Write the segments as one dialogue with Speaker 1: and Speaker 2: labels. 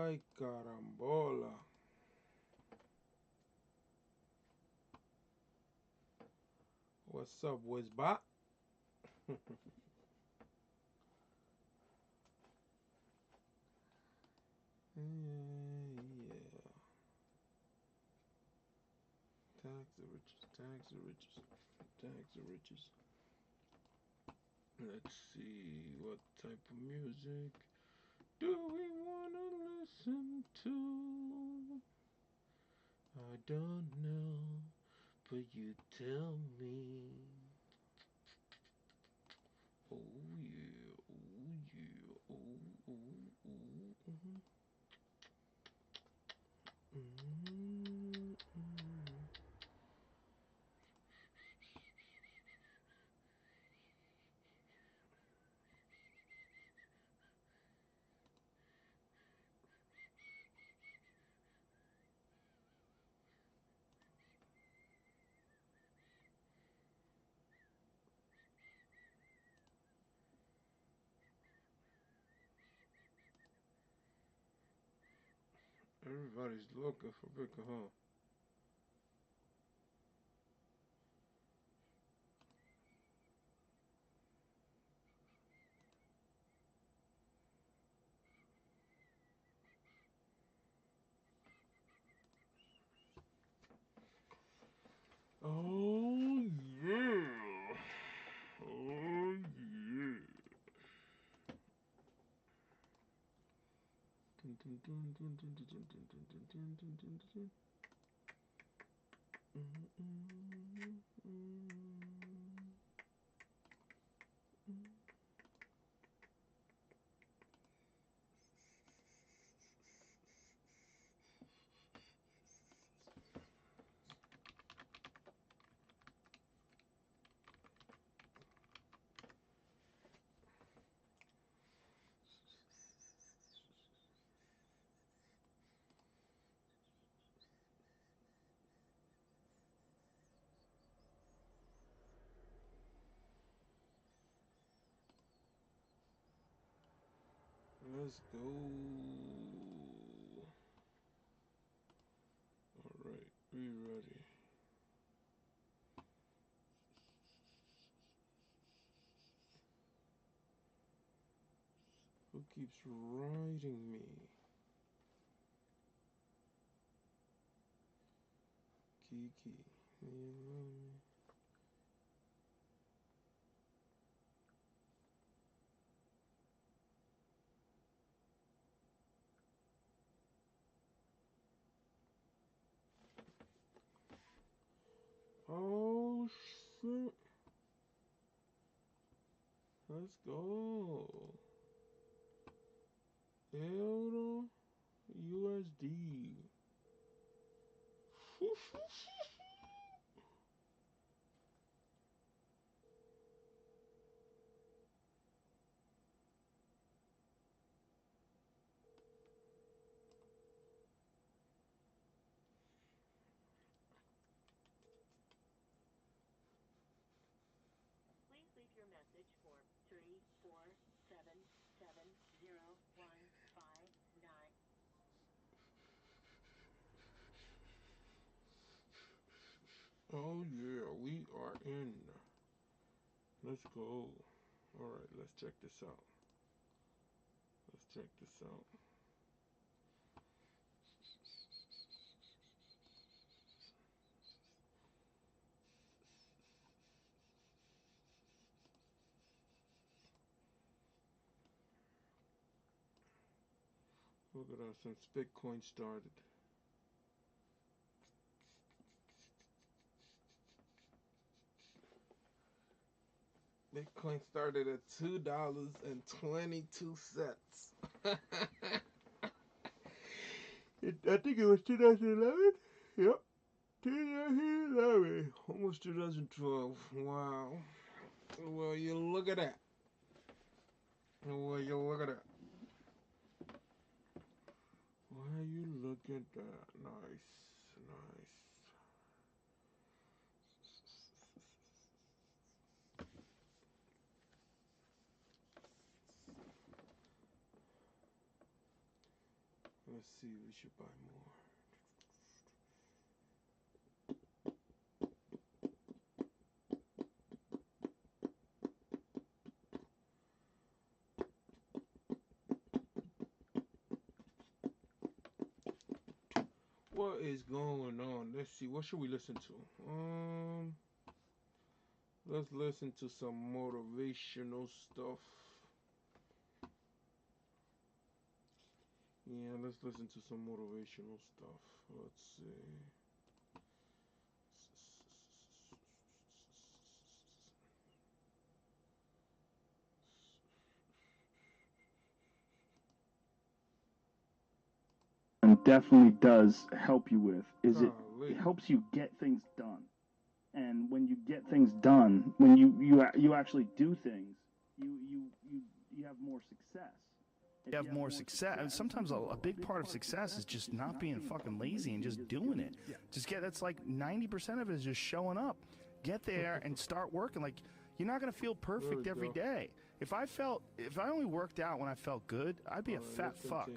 Speaker 1: Ay, carambola. What's up, Wizbot? Yeah. Tax the riches, tax the riches, tax the riches. Let's see what type of music do we want to listen to? I don't know, but you tell me. Oh yeah, oh yeah, oh, oh, oh. Mm-hmm. Everybody's looking for Vicar, huh? Oh yeah. Oh yeah. Dun, dun, dun, dun, dun, dun, dun, dun, dun, dun, dun, dun, dun, dun. Let's go. All right, we ready. Who keeps writing me? Kiki. Oh shit. Let's go. Euro USD.
Speaker 2: Please leave your message for 347701559.
Speaker 1: Oh yeah, we are in. Let's go. All right, let's check this out. Let's check this out. Look at that since Bitcoin started. Bitcoin started at $2.22. I think it was 2011. Yep, 2011, almost 2012. Wow. Well, you look at that. Well, you look at that. Why you look at that? Nice, nice. let's see. We should buy more. What is going on? Let's see. What should we listen to? Let's listen to some motivational stuff. Yeah, let's listen to some motivational stuff. Let's see.
Speaker 3: And definitely does help you with is it
Speaker 1: Golly.
Speaker 3: helps you get things done. And when you get things done, when you actually do things, you have more success.
Speaker 4: You have more success. And sometimes a big part of success is just not being fucking lazy and just doing it. That's like 90% of it is just showing up. Get there and start working. Like, you're not going to feel perfect every day. If I only worked out when I felt good, I'd be a fat fuck.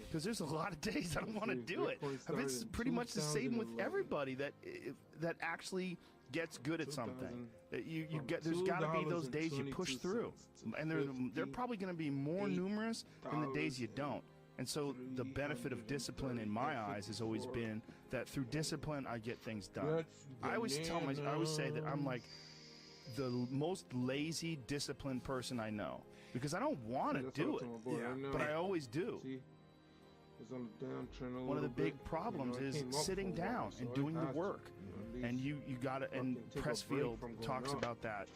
Speaker 4: Because there's a lot of days I don't want to do it. It's pretty much the same with everybody that actually gets good at something. There's got to be those days you push through, and they're probably going to be more numerous than the days you don't. And so the benefit of discipline in my eyes has always been that through discipline I get things done. I always say that I'm like the most lazy, disciplined person I know, because I don't want to do it, but I always do. One of the big problems is sitting down and doing the work, and you gotta. And Pressfield talks about that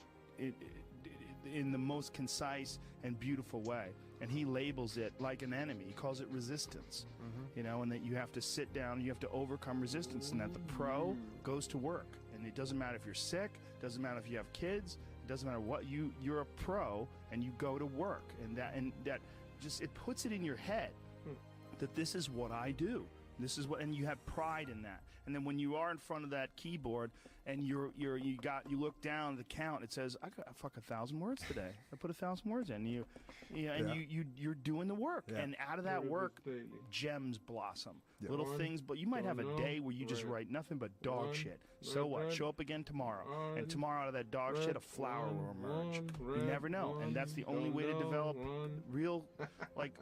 Speaker 4: in the most concise and beautiful way, and he labels it like an enemy. He calls it resistance, and that you have to sit down, you have to overcome resistance, and that the pro goes to work, and it doesn't matter if you're sick, doesn't matter if you have kids, it doesn't matter what you're a pro, and you go to work, and that just it puts it in your head that this is what I do. This is what, and you have pride in that. And then when you are in front of that keyboard and you look down at the count, it says, I got 1,000 words today. I put 1,000 words in. You're doing the work, and out of that work, gems blossom. Little things, but you might have a day where you just write nothing but dog shit. So what? Show up again tomorrow, and tomorrow out of that dog shit, a flower will emerge. You never know, and that's the only way to develop real, like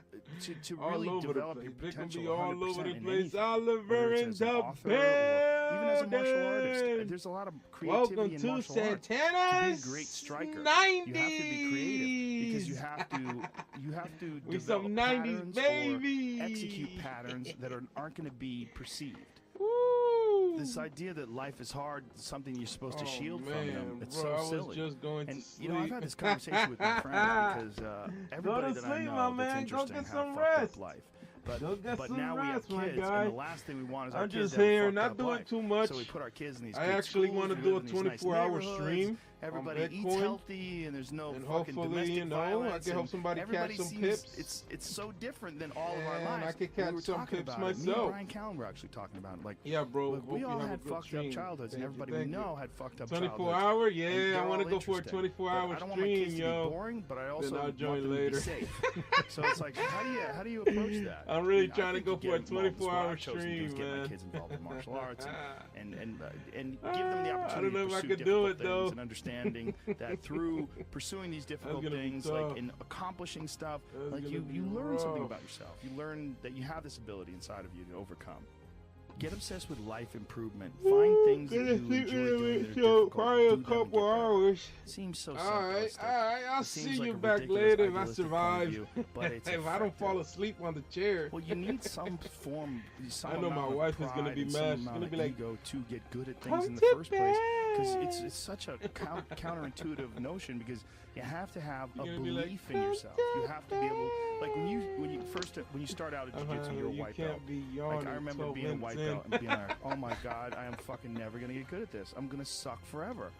Speaker 4: to really develop your potential 100% in anything. Whether it's as an author or even as a martial artist. There's a lot of creativity in martial arts. To be a great striker,
Speaker 1: 90s.
Speaker 4: you have to be creative, because you have to
Speaker 1: We some
Speaker 4: develop
Speaker 1: 90s
Speaker 4: patterns
Speaker 1: babies.
Speaker 4: or execute patterns that aren't going to be perceived.
Speaker 1: Woo.
Speaker 4: This idea that life is hard is something you're supposed to shield from
Speaker 1: man,
Speaker 4: them. It's
Speaker 1: bro,
Speaker 4: so silly.
Speaker 1: I was just going
Speaker 4: and
Speaker 1: to sleep.
Speaker 4: I've had this conversation with my friends because everybody that I know that's interesting have fucked up life. But now we have kids, and the last thing we want is our kids to have a fucked up life.
Speaker 1: Too much.
Speaker 4: So we put our kids in these
Speaker 1: I
Speaker 4: good
Speaker 1: actually
Speaker 4: schools,
Speaker 1: want to
Speaker 4: we
Speaker 1: do a
Speaker 4: live in these nice
Speaker 1: 24-hour
Speaker 4: neighborhoods,
Speaker 1: stream.
Speaker 4: Everybody eats healthy, and there's no
Speaker 1: and
Speaker 4: fucking domestic violence.
Speaker 1: I can help somebody catch some pips.
Speaker 4: It's so different than all of our lives.
Speaker 1: I could catch some pips myself.
Speaker 4: Me and Brian Callen were actually talking about it. Like,
Speaker 1: yeah, bro.
Speaker 4: Look, we all had fucked up childhoods, and everybody we know had fucked up
Speaker 1: 24
Speaker 4: childhoods.
Speaker 1: 24-hour? Yeah, I want to go for a 24-hour stream,
Speaker 4: I don't want my kids to be boring, but I also want them to be safe. So it's like, how do you approach that?
Speaker 1: I'm really trying to go for a 24-hour stream,
Speaker 4: get
Speaker 1: man.
Speaker 4: my kids involved in martial arts and give them the opportunity
Speaker 1: I don't know
Speaker 4: to
Speaker 1: if I
Speaker 4: pursue
Speaker 1: could do it,
Speaker 4: difficult
Speaker 1: though.
Speaker 4: things and understanding that through pursuing these difficult things, like in accomplishing stuff, like you learn something about yourself. You learn that you have this ability inside of you to overcome. Get obsessed with life improvement. Find things that you enjoy doing that are difficult.
Speaker 1: Probably a couple hours.
Speaker 4: Seems so
Speaker 1: All right. I'll see you
Speaker 4: like
Speaker 1: back later if I
Speaker 4: idealistic
Speaker 1: survive.
Speaker 4: view, but it's
Speaker 1: if I don't fall asleep on the chair.
Speaker 4: Well, you need some form.
Speaker 1: I know my wife is gonna be mad. She's gonna be like,
Speaker 4: ego to get good at things in the first place, because it's such a counterintuitive notion, because you have to have a belief in yourself. You have to be able, like when you start out at jiu-jitsu, you're a white belt. Like I remember being a white belt and being like, oh my god, I am fucking never gonna get good at this. I'm gonna suck forever.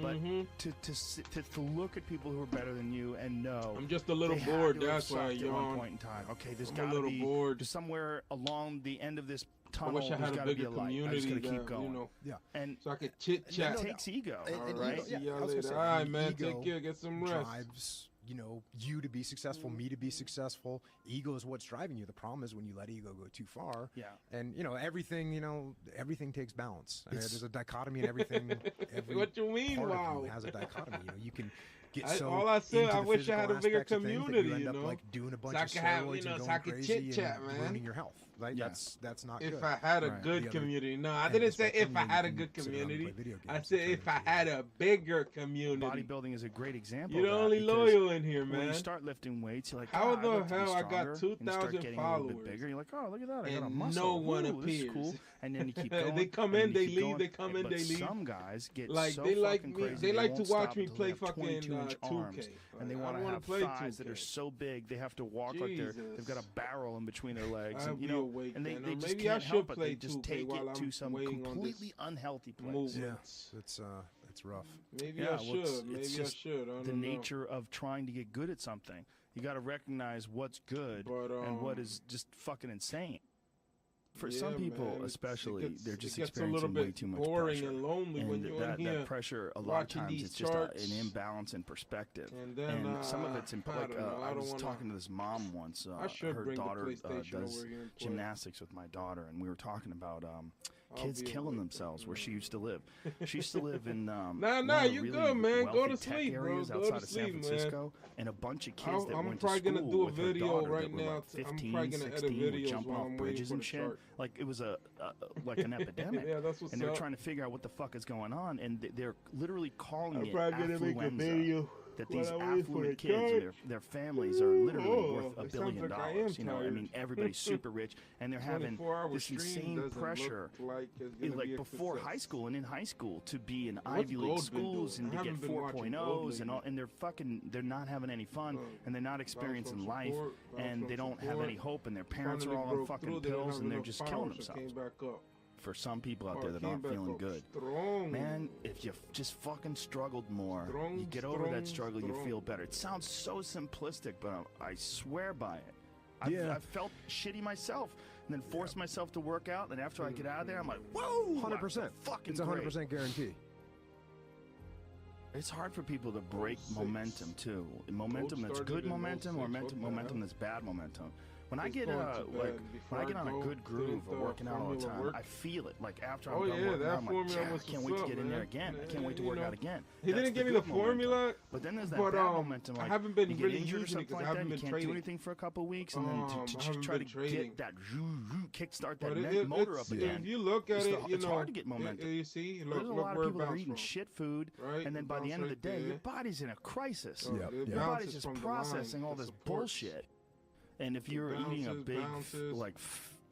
Speaker 4: But to look at people who are better than you and know
Speaker 1: I'm just a little bored. That's why I
Speaker 4: yawn. At one point in time, okay, there's got to be somewhere along the end of this tunnel.
Speaker 1: I wish I had a bigger community.
Speaker 4: I just gotta keep
Speaker 1: going.
Speaker 4: You know, and
Speaker 1: so I could chit chat.
Speaker 4: It takes ego.
Speaker 1: All right, see y'all later. All right, man. Take care. Get some rest.
Speaker 5: Drives you know, you to be successful, me to be successful. Ego is what's driving you. The problem is when you let ego go too far.
Speaker 4: Yeah.
Speaker 5: And, you know, everything takes balance. There's a dichotomy in everything. Every
Speaker 1: What you mean,
Speaker 5: part
Speaker 1: wow?
Speaker 5: of you has a dichotomy. You know, you can get
Speaker 1: All I said, I wish I had a bigger community,
Speaker 5: you end
Speaker 1: you
Speaker 5: up
Speaker 1: know,
Speaker 5: like doing a bunch
Speaker 1: so I
Speaker 5: of
Speaker 1: could have,
Speaker 5: steroids
Speaker 1: you know,
Speaker 5: and
Speaker 1: so
Speaker 5: going
Speaker 1: I could
Speaker 5: crazy
Speaker 1: chit-chat,
Speaker 5: and
Speaker 1: man.
Speaker 5: ruining your health. Right?
Speaker 4: Yeah.
Speaker 5: That's not
Speaker 1: If
Speaker 5: good.
Speaker 1: I had a
Speaker 4: Right.
Speaker 1: good
Speaker 5: The other
Speaker 1: community. No, I
Speaker 5: end of
Speaker 1: didn't
Speaker 5: the
Speaker 1: say if
Speaker 5: spectrum,
Speaker 1: I
Speaker 5: you
Speaker 1: had a
Speaker 5: can
Speaker 1: good
Speaker 5: sit around and play
Speaker 1: community.
Speaker 5: video
Speaker 1: I
Speaker 5: games
Speaker 1: said
Speaker 5: and
Speaker 1: if I
Speaker 5: turn into
Speaker 1: had a bigger community.
Speaker 4: Bodybuilding is a great example.
Speaker 1: You're the
Speaker 4: of that
Speaker 1: only
Speaker 4: because
Speaker 1: loyal in here,
Speaker 4: when you
Speaker 1: man.
Speaker 4: start lifting weights, you're like,
Speaker 1: How
Speaker 4: "God, I'd
Speaker 1: the
Speaker 4: like to be
Speaker 1: hell I got
Speaker 4: stronger," and you start
Speaker 1: 2,000
Speaker 4: getting a little bit
Speaker 1: followers,
Speaker 4: bigger. You're like, oh, look at that, I got a
Speaker 1: and
Speaker 4: muscle.
Speaker 1: no one
Speaker 4: Ooh, this is
Speaker 1: appears.
Speaker 4: cool. And then you keep going.
Speaker 1: They come
Speaker 4: and
Speaker 1: in,
Speaker 4: then
Speaker 1: they
Speaker 4: you keep
Speaker 1: leave,
Speaker 4: going.
Speaker 1: they come in,
Speaker 4: But
Speaker 1: they leave.
Speaker 4: some guys get
Speaker 1: Like
Speaker 4: so
Speaker 1: they like
Speaker 4: fucking
Speaker 1: me,
Speaker 4: crazy,
Speaker 1: they like to
Speaker 4: won't
Speaker 1: watch
Speaker 4: stop
Speaker 1: me
Speaker 4: until
Speaker 1: play
Speaker 4: they have
Speaker 1: fucking
Speaker 4: 22-inch
Speaker 1: 2K.
Speaker 4: arms, and they
Speaker 1: I
Speaker 4: want to
Speaker 1: wanna
Speaker 4: have
Speaker 1: play
Speaker 4: thighs that are
Speaker 1: 2K.
Speaker 4: so big they have to walk like they've got a barrel in between their legs,
Speaker 1: I'll
Speaker 4: and you
Speaker 1: be
Speaker 4: know,
Speaker 1: awake
Speaker 4: and they
Speaker 1: then, or
Speaker 4: just
Speaker 1: maybe I
Speaker 4: can't
Speaker 1: should
Speaker 4: help it.
Speaker 1: play
Speaker 4: They just
Speaker 1: 2K
Speaker 4: take
Speaker 1: while
Speaker 4: it to
Speaker 1: I'm
Speaker 4: some
Speaker 1: weighing on
Speaker 4: completely
Speaker 1: this
Speaker 4: unhealthy place.
Speaker 1: movement.
Speaker 5: It's rough.
Speaker 1: Maybe
Speaker 4: Yeah,
Speaker 1: I
Speaker 4: well,
Speaker 1: should. Maybe
Speaker 4: it's
Speaker 1: I
Speaker 4: just
Speaker 1: should. I don't
Speaker 4: the
Speaker 1: know.
Speaker 4: nature of trying to get good at something. You got to recognize what's good
Speaker 1: But,
Speaker 4: and what is just fucking insane. For
Speaker 1: yeah,
Speaker 4: some people,
Speaker 1: man,
Speaker 4: especially, they're just
Speaker 1: it gets a little
Speaker 4: experiencing way
Speaker 1: bit
Speaker 4: too much
Speaker 1: boring
Speaker 4: pressure.
Speaker 1: and lonely when you're in here.
Speaker 4: That pressure, a lot of
Speaker 1: watching
Speaker 4: times,
Speaker 1: these
Speaker 4: it's just
Speaker 1: charts.
Speaker 4: an imbalance in perspective.
Speaker 1: And then,
Speaker 4: some of it's
Speaker 1: I
Speaker 4: like
Speaker 1: don't know, I
Speaker 4: I
Speaker 1: don't
Speaker 4: was
Speaker 1: wanna-
Speaker 4: talking to this mom once.
Speaker 1: I should
Speaker 4: her
Speaker 1: bring the
Speaker 4: daughter
Speaker 1: PlayStation
Speaker 4: does
Speaker 1: over here and play.
Speaker 4: gymnastics with my daughter, and we were talking about kids
Speaker 1: be
Speaker 4: killing
Speaker 1: awake.
Speaker 4: themselves where she used to live. She used to live in
Speaker 1: Nah,
Speaker 4: one of the
Speaker 1: you
Speaker 4: really
Speaker 1: good, man. Go
Speaker 4: wealthy
Speaker 1: to
Speaker 4: tech
Speaker 1: sleep, bro.
Speaker 4: areas
Speaker 1: Go
Speaker 4: outside
Speaker 1: to
Speaker 4: of San
Speaker 1: sleep, man.
Speaker 4: Francisco, and a bunch of kids that
Speaker 1: I'm
Speaker 4: went to
Speaker 1: probably
Speaker 4: school
Speaker 1: gonna do a
Speaker 4: with her
Speaker 1: video
Speaker 4: daughter
Speaker 1: right
Speaker 4: that were
Speaker 1: now.
Speaker 4: like
Speaker 1: I'm
Speaker 4: 15,
Speaker 1: probably gonna edit
Speaker 4: 16, were
Speaker 1: videos
Speaker 4: jumping
Speaker 1: while
Speaker 4: off
Speaker 1: I'm waiting
Speaker 4: bridges
Speaker 1: for
Speaker 4: and
Speaker 1: the
Speaker 4: shit.
Speaker 1: chart.
Speaker 4: Like it was like an epidemic.
Speaker 1: Yeah, that's what's
Speaker 4: and they were
Speaker 1: up.
Speaker 4: trying to figure out what the fuck is going on, and they're literally calling
Speaker 1: I'm
Speaker 4: it
Speaker 1: probably gonna make a
Speaker 4: affluenza.
Speaker 1: video
Speaker 4: That
Speaker 1: while
Speaker 4: these
Speaker 1: I'm waiting for
Speaker 4: affluent
Speaker 1: the
Speaker 4: kids,
Speaker 1: chart.
Speaker 4: their families are literally worth
Speaker 1: it
Speaker 4: $1
Speaker 1: sounds
Speaker 4: billion.
Speaker 1: like I am
Speaker 4: You know, I mean,
Speaker 1: tired.
Speaker 4: everybody's super rich, and they're having
Speaker 1: 24-hour
Speaker 4: this
Speaker 1: stream
Speaker 4: insane
Speaker 1: doesn't
Speaker 4: pressure.
Speaker 1: look like it's gonna
Speaker 4: Like
Speaker 1: be a
Speaker 4: before
Speaker 1: success.
Speaker 4: high school and in high school to be in
Speaker 1: What's
Speaker 4: Ivy League
Speaker 1: Gold been
Speaker 4: schools
Speaker 1: doing?
Speaker 4: and
Speaker 1: I
Speaker 4: to get
Speaker 1: haven't been watching Gold
Speaker 4: 4.0s and all, and they're not having any fun, and they're not experiencing life, and they don't have any hope, and their parents are all on fucking pills, and they're just killing themselves. For some people out there that aren't feeling good, man, if you just fucking struggled more, you get over that struggle, you feel better. It sounds so simplistic, but I swear by it. I've felt shitty myself, and then forced myself to work out, and after I get out of there, I'm like, whoa,
Speaker 5: 100%.
Speaker 4: fucking
Speaker 5: It's 100% guarantee.
Speaker 4: It's hard for people to break momentum too. Momentum that's good momentum, or momentum that's bad momentum. When I get when I get on a good groove of working out all the time, I feel it. Like after I'm done working out, I'm like, yeah, I can't wait to get in there again. I can't wait to work out again.
Speaker 1: He didn't give me the formula,
Speaker 4: but then there's that bad momentum. Like
Speaker 1: I haven't been
Speaker 4: you get
Speaker 1: really
Speaker 4: injured or
Speaker 1: using it
Speaker 4: something
Speaker 1: because
Speaker 4: like
Speaker 1: I haven't
Speaker 4: that. You
Speaker 1: been
Speaker 4: can't
Speaker 1: trading.
Speaker 4: do anything for a couple of weeks, and then to
Speaker 1: haven't
Speaker 4: try to
Speaker 1: been trading.
Speaker 4: get that kickstart
Speaker 1: But
Speaker 4: that motor up again.
Speaker 1: If you look at it,
Speaker 4: it's hard to get momentum.
Speaker 1: You see,
Speaker 4: There's a lot of
Speaker 1: where it
Speaker 4: people that are
Speaker 1: bounced
Speaker 4: eating
Speaker 1: from.
Speaker 4: shit food,
Speaker 1: Right?
Speaker 4: and then by the end of the day, your
Speaker 1: there.
Speaker 4: body's in a crisis.
Speaker 1: Oh,
Speaker 5: Yep.
Speaker 1: it
Speaker 4: Your body's
Speaker 1: bounces
Speaker 4: just
Speaker 1: from the
Speaker 4: processing
Speaker 1: line,
Speaker 4: all
Speaker 1: it
Speaker 4: this
Speaker 1: supports.
Speaker 4: bullshit. And if you're eating a big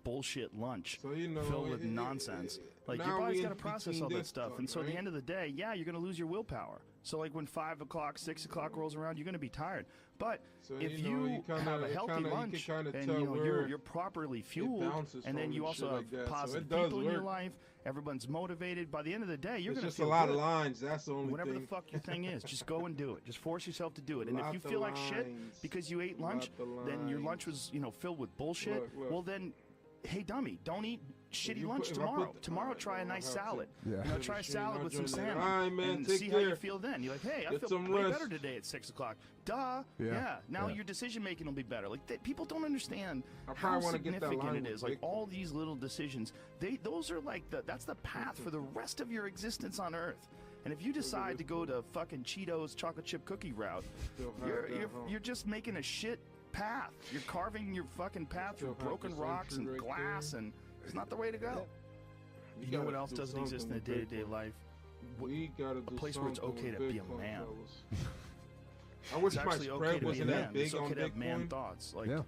Speaker 4: bullshit lunch
Speaker 1: So, you know,
Speaker 4: filled with nonsense, like
Speaker 1: now
Speaker 4: your body's
Speaker 1: we
Speaker 4: got to
Speaker 1: in
Speaker 4: process
Speaker 1: between
Speaker 4: all that
Speaker 1: this
Speaker 4: stuff.
Speaker 1: part,
Speaker 4: And so at the
Speaker 1: right?
Speaker 4: end of the day, yeah, you're going to lose your willpower. So like when 5 o'clock, 6 o'clock rolls around, you're going to be tired. But
Speaker 1: So,
Speaker 4: if
Speaker 1: you know,
Speaker 4: you
Speaker 1: you kinda-
Speaker 4: have a
Speaker 1: it
Speaker 4: healthy
Speaker 1: kinda- you
Speaker 4: lunch
Speaker 1: can kinda
Speaker 4: and
Speaker 1: tell
Speaker 4: you know,
Speaker 1: where
Speaker 4: you're properly fueled,
Speaker 1: bounces
Speaker 4: and then
Speaker 1: from
Speaker 4: you
Speaker 1: and
Speaker 4: also
Speaker 1: shit
Speaker 4: have
Speaker 1: like that. So
Speaker 4: positive
Speaker 1: it does
Speaker 4: people in your
Speaker 1: work.
Speaker 4: life, everyone's motivated. By the end of the day, you're
Speaker 1: It's
Speaker 4: going to
Speaker 1: just
Speaker 4: feel
Speaker 1: a lot
Speaker 4: good.
Speaker 1: of lines. That's the only
Speaker 4: Whatever
Speaker 1: thing.
Speaker 4: the fuck your thing is, just go and do it. Just force yourself to do it. And if
Speaker 1: Lot
Speaker 4: you
Speaker 1: the
Speaker 4: feel like shit
Speaker 1: lines.
Speaker 4: because you ate lunch,
Speaker 1: Lot the
Speaker 4: then your lunch
Speaker 1: lines.
Speaker 4: was, filled with bullshit.
Speaker 1: Look.
Speaker 4: Well then, hey dummy, don't eat shitty
Speaker 1: you
Speaker 4: lunch
Speaker 1: put- if I
Speaker 4: tomorrow.
Speaker 1: put-
Speaker 4: Tomorrow
Speaker 1: alright,
Speaker 4: try a
Speaker 1: well,
Speaker 4: nice
Speaker 1: I'll have to-
Speaker 4: salad.
Speaker 5: Yeah.
Speaker 4: Try a
Speaker 1: Machine,
Speaker 4: salad
Speaker 1: I'll
Speaker 4: with some
Speaker 1: join that.
Speaker 4: salmon.
Speaker 1: Alright, man,
Speaker 4: and
Speaker 1: take
Speaker 4: see how you
Speaker 1: care.
Speaker 4: feel then. You're like, hey, I
Speaker 1: Get
Speaker 4: feel
Speaker 1: some
Speaker 4: way
Speaker 1: rest.
Speaker 4: better today at 6 o'clock. Duh.
Speaker 5: Yeah.
Speaker 4: Now
Speaker 5: Yeah.
Speaker 4: your decision making will be better. Like people don't understand
Speaker 1: I
Speaker 4: how
Speaker 1: probably wanna get that
Speaker 4: significant
Speaker 1: line
Speaker 4: it
Speaker 1: with
Speaker 4: is. Like
Speaker 1: Big
Speaker 4: all these little decisions, those are like that's the path for the rest of your existence on Earth. And if you decide to go to fucking Cheetos chocolate chip cookie route,
Speaker 1: Still have
Speaker 4: you're
Speaker 1: that,
Speaker 4: you're,
Speaker 1: huh?
Speaker 4: you're just making a shit path. You're carving your fucking path through
Speaker 1: Still have
Speaker 4: broken
Speaker 1: this
Speaker 4: rocks and
Speaker 1: entry right
Speaker 4: glass,
Speaker 1: there.
Speaker 4: and it's not the way to go. You know
Speaker 1: gotta
Speaker 4: what else
Speaker 1: do
Speaker 4: doesn't exist in the
Speaker 1: something with
Speaker 4: day-to-day
Speaker 1: Bitcoin.
Speaker 4: life?
Speaker 1: We gotta do
Speaker 4: A place where it's
Speaker 1: something
Speaker 4: okay
Speaker 1: with
Speaker 4: to be a
Speaker 1: Bitcoin,
Speaker 4: man.
Speaker 1: fellas. I wish
Speaker 4: It's
Speaker 1: my
Speaker 4: actually okay
Speaker 1: spread
Speaker 4: to be a
Speaker 1: wasn't
Speaker 4: man.
Speaker 1: that big
Speaker 4: It's
Speaker 1: on
Speaker 4: okay to have man
Speaker 1: Bitcoin.
Speaker 4: thoughts. Like
Speaker 5: Yeah.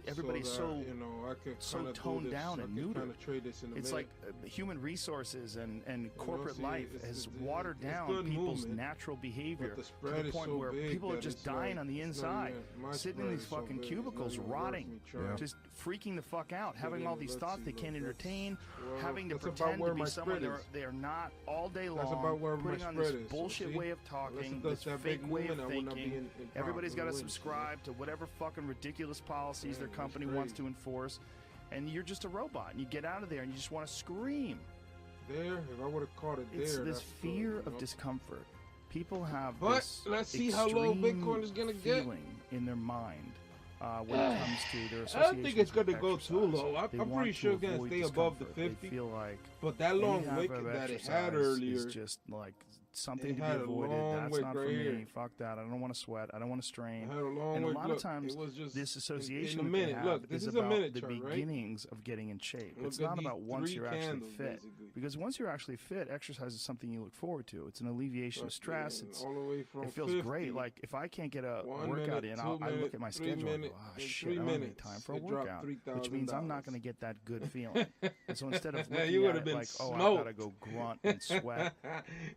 Speaker 4: everybody's
Speaker 1: that,
Speaker 4: so
Speaker 1: you know, I could
Speaker 4: so
Speaker 1: kinda do
Speaker 4: toned
Speaker 1: this.
Speaker 4: down
Speaker 1: I
Speaker 4: and
Speaker 1: could
Speaker 4: neutered.
Speaker 1: kinda trade this in a
Speaker 4: It's
Speaker 1: minute.
Speaker 4: like human resources and corporate
Speaker 1: see,
Speaker 4: life has watered
Speaker 1: it's
Speaker 4: down
Speaker 1: good
Speaker 4: people's
Speaker 1: movement,
Speaker 4: natural behavior
Speaker 1: but the
Speaker 4: to
Speaker 1: spread
Speaker 4: the
Speaker 1: is
Speaker 4: point
Speaker 1: so
Speaker 4: where
Speaker 1: big
Speaker 4: people are
Speaker 1: that
Speaker 4: just
Speaker 1: it's
Speaker 4: dying
Speaker 1: like-
Speaker 4: on the
Speaker 1: it's not
Speaker 4: inside,
Speaker 1: even- my
Speaker 4: sitting in
Speaker 1: spread
Speaker 4: these
Speaker 1: is so
Speaker 4: fucking
Speaker 1: big, it's not
Speaker 4: cubicles,
Speaker 1: even worth
Speaker 4: rotting,
Speaker 1: me trying.
Speaker 4: just freaking the fuck out, having all these
Speaker 1: let's
Speaker 4: thoughts
Speaker 1: see,
Speaker 4: they
Speaker 1: look,
Speaker 4: can't
Speaker 1: that's-
Speaker 4: entertain,
Speaker 1: well,
Speaker 4: having to
Speaker 1: that's about
Speaker 4: pretend
Speaker 1: where
Speaker 4: to be
Speaker 1: my
Speaker 4: someone
Speaker 1: spread is.
Speaker 4: they're not all day long,
Speaker 1: That's about where my
Speaker 4: putting on this
Speaker 1: spread is. So
Speaker 4: bullshit
Speaker 1: see,
Speaker 4: way of
Speaker 1: unless
Speaker 4: talking,
Speaker 1: it does
Speaker 4: this
Speaker 1: that big
Speaker 4: fake way of
Speaker 1: movement, I would not be
Speaker 4: thinking.
Speaker 1: in
Speaker 4: Everybody's got to
Speaker 1: wins,
Speaker 4: subscribe to whatever fucking ridiculous policies their
Speaker 1: Man,
Speaker 4: company
Speaker 1: that's
Speaker 4: wants
Speaker 1: crazy.
Speaker 4: to enforce, and you're just a robot, and you get out of there and you just want to scream.
Speaker 1: There, if I would have caught it
Speaker 4: It's
Speaker 1: there,
Speaker 4: this
Speaker 1: that's
Speaker 4: fear
Speaker 1: good,
Speaker 4: of
Speaker 1: you know?
Speaker 4: discomfort. People have
Speaker 1: But
Speaker 4: this
Speaker 1: let's see how low Bitcoin is gonna get.
Speaker 4: feeling in their mind when it comes to their associations.
Speaker 1: I don't think it's gonna
Speaker 4: with
Speaker 1: go too
Speaker 4: exercise.
Speaker 1: low.
Speaker 4: They
Speaker 1: I'm
Speaker 4: want
Speaker 1: pretty
Speaker 4: to
Speaker 1: sure it's gonna
Speaker 4: avoid
Speaker 1: stay above the
Speaker 4: discomfort.
Speaker 1: 50.
Speaker 4: They feel like
Speaker 1: But that
Speaker 4: any
Speaker 1: long
Speaker 4: type
Speaker 1: wick
Speaker 4: of
Speaker 1: that it
Speaker 4: exercise
Speaker 1: had earlier
Speaker 4: is just like something
Speaker 1: it
Speaker 4: to be
Speaker 1: had a
Speaker 4: avoided.
Speaker 1: long
Speaker 4: That's
Speaker 1: wick
Speaker 4: not for
Speaker 1: right
Speaker 4: me.
Speaker 1: here.
Speaker 4: Fuck that. I don't want to sweat. I don't want to strain.
Speaker 1: It had a long
Speaker 4: And a
Speaker 1: wick.
Speaker 4: lot
Speaker 1: Look,
Speaker 4: of times,
Speaker 1: it was just
Speaker 4: this association
Speaker 1: in a
Speaker 4: that they
Speaker 1: minute.
Speaker 4: have
Speaker 1: Look, this
Speaker 4: is
Speaker 1: is a
Speaker 4: about
Speaker 1: minute
Speaker 4: the
Speaker 1: chart, right?
Speaker 4: beginnings of getting in shape.
Speaker 1: Look
Speaker 4: It's
Speaker 1: at
Speaker 4: not
Speaker 1: these
Speaker 4: about once
Speaker 1: 3
Speaker 4: you're actually
Speaker 1: candles,
Speaker 4: fit.
Speaker 1: basically.
Speaker 4: Because once you're actually fit, exercise is something you look forward to. It's an alleviation of stress.
Speaker 1: And
Speaker 4: It's
Speaker 1: all the way from
Speaker 4: it feels
Speaker 1: 50,
Speaker 4: great. Like if I can't get a
Speaker 1: 1
Speaker 4: workout
Speaker 1: minute,
Speaker 4: in,
Speaker 1: 2
Speaker 4: I look
Speaker 1: minute,
Speaker 4: at my
Speaker 1: 3
Speaker 4: schedule and
Speaker 1: minute,
Speaker 4: go, oh
Speaker 1: in
Speaker 4: shit,
Speaker 1: 3
Speaker 4: I don't have any
Speaker 1: minutes,
Speaker 4: time for a
Speaker 1: it dropped
Speaker 4: workout, which means I'm not going to get that good feeling. And so instead of looking
Speaker 1: You
Speaker 4: at
Speaker 1: would've
Speaker 4: it
Speaker 1: been
Speaker 4: like, oh, I've
Speaker 1: smoked.
Speaker 4: got to go grunt and sweat,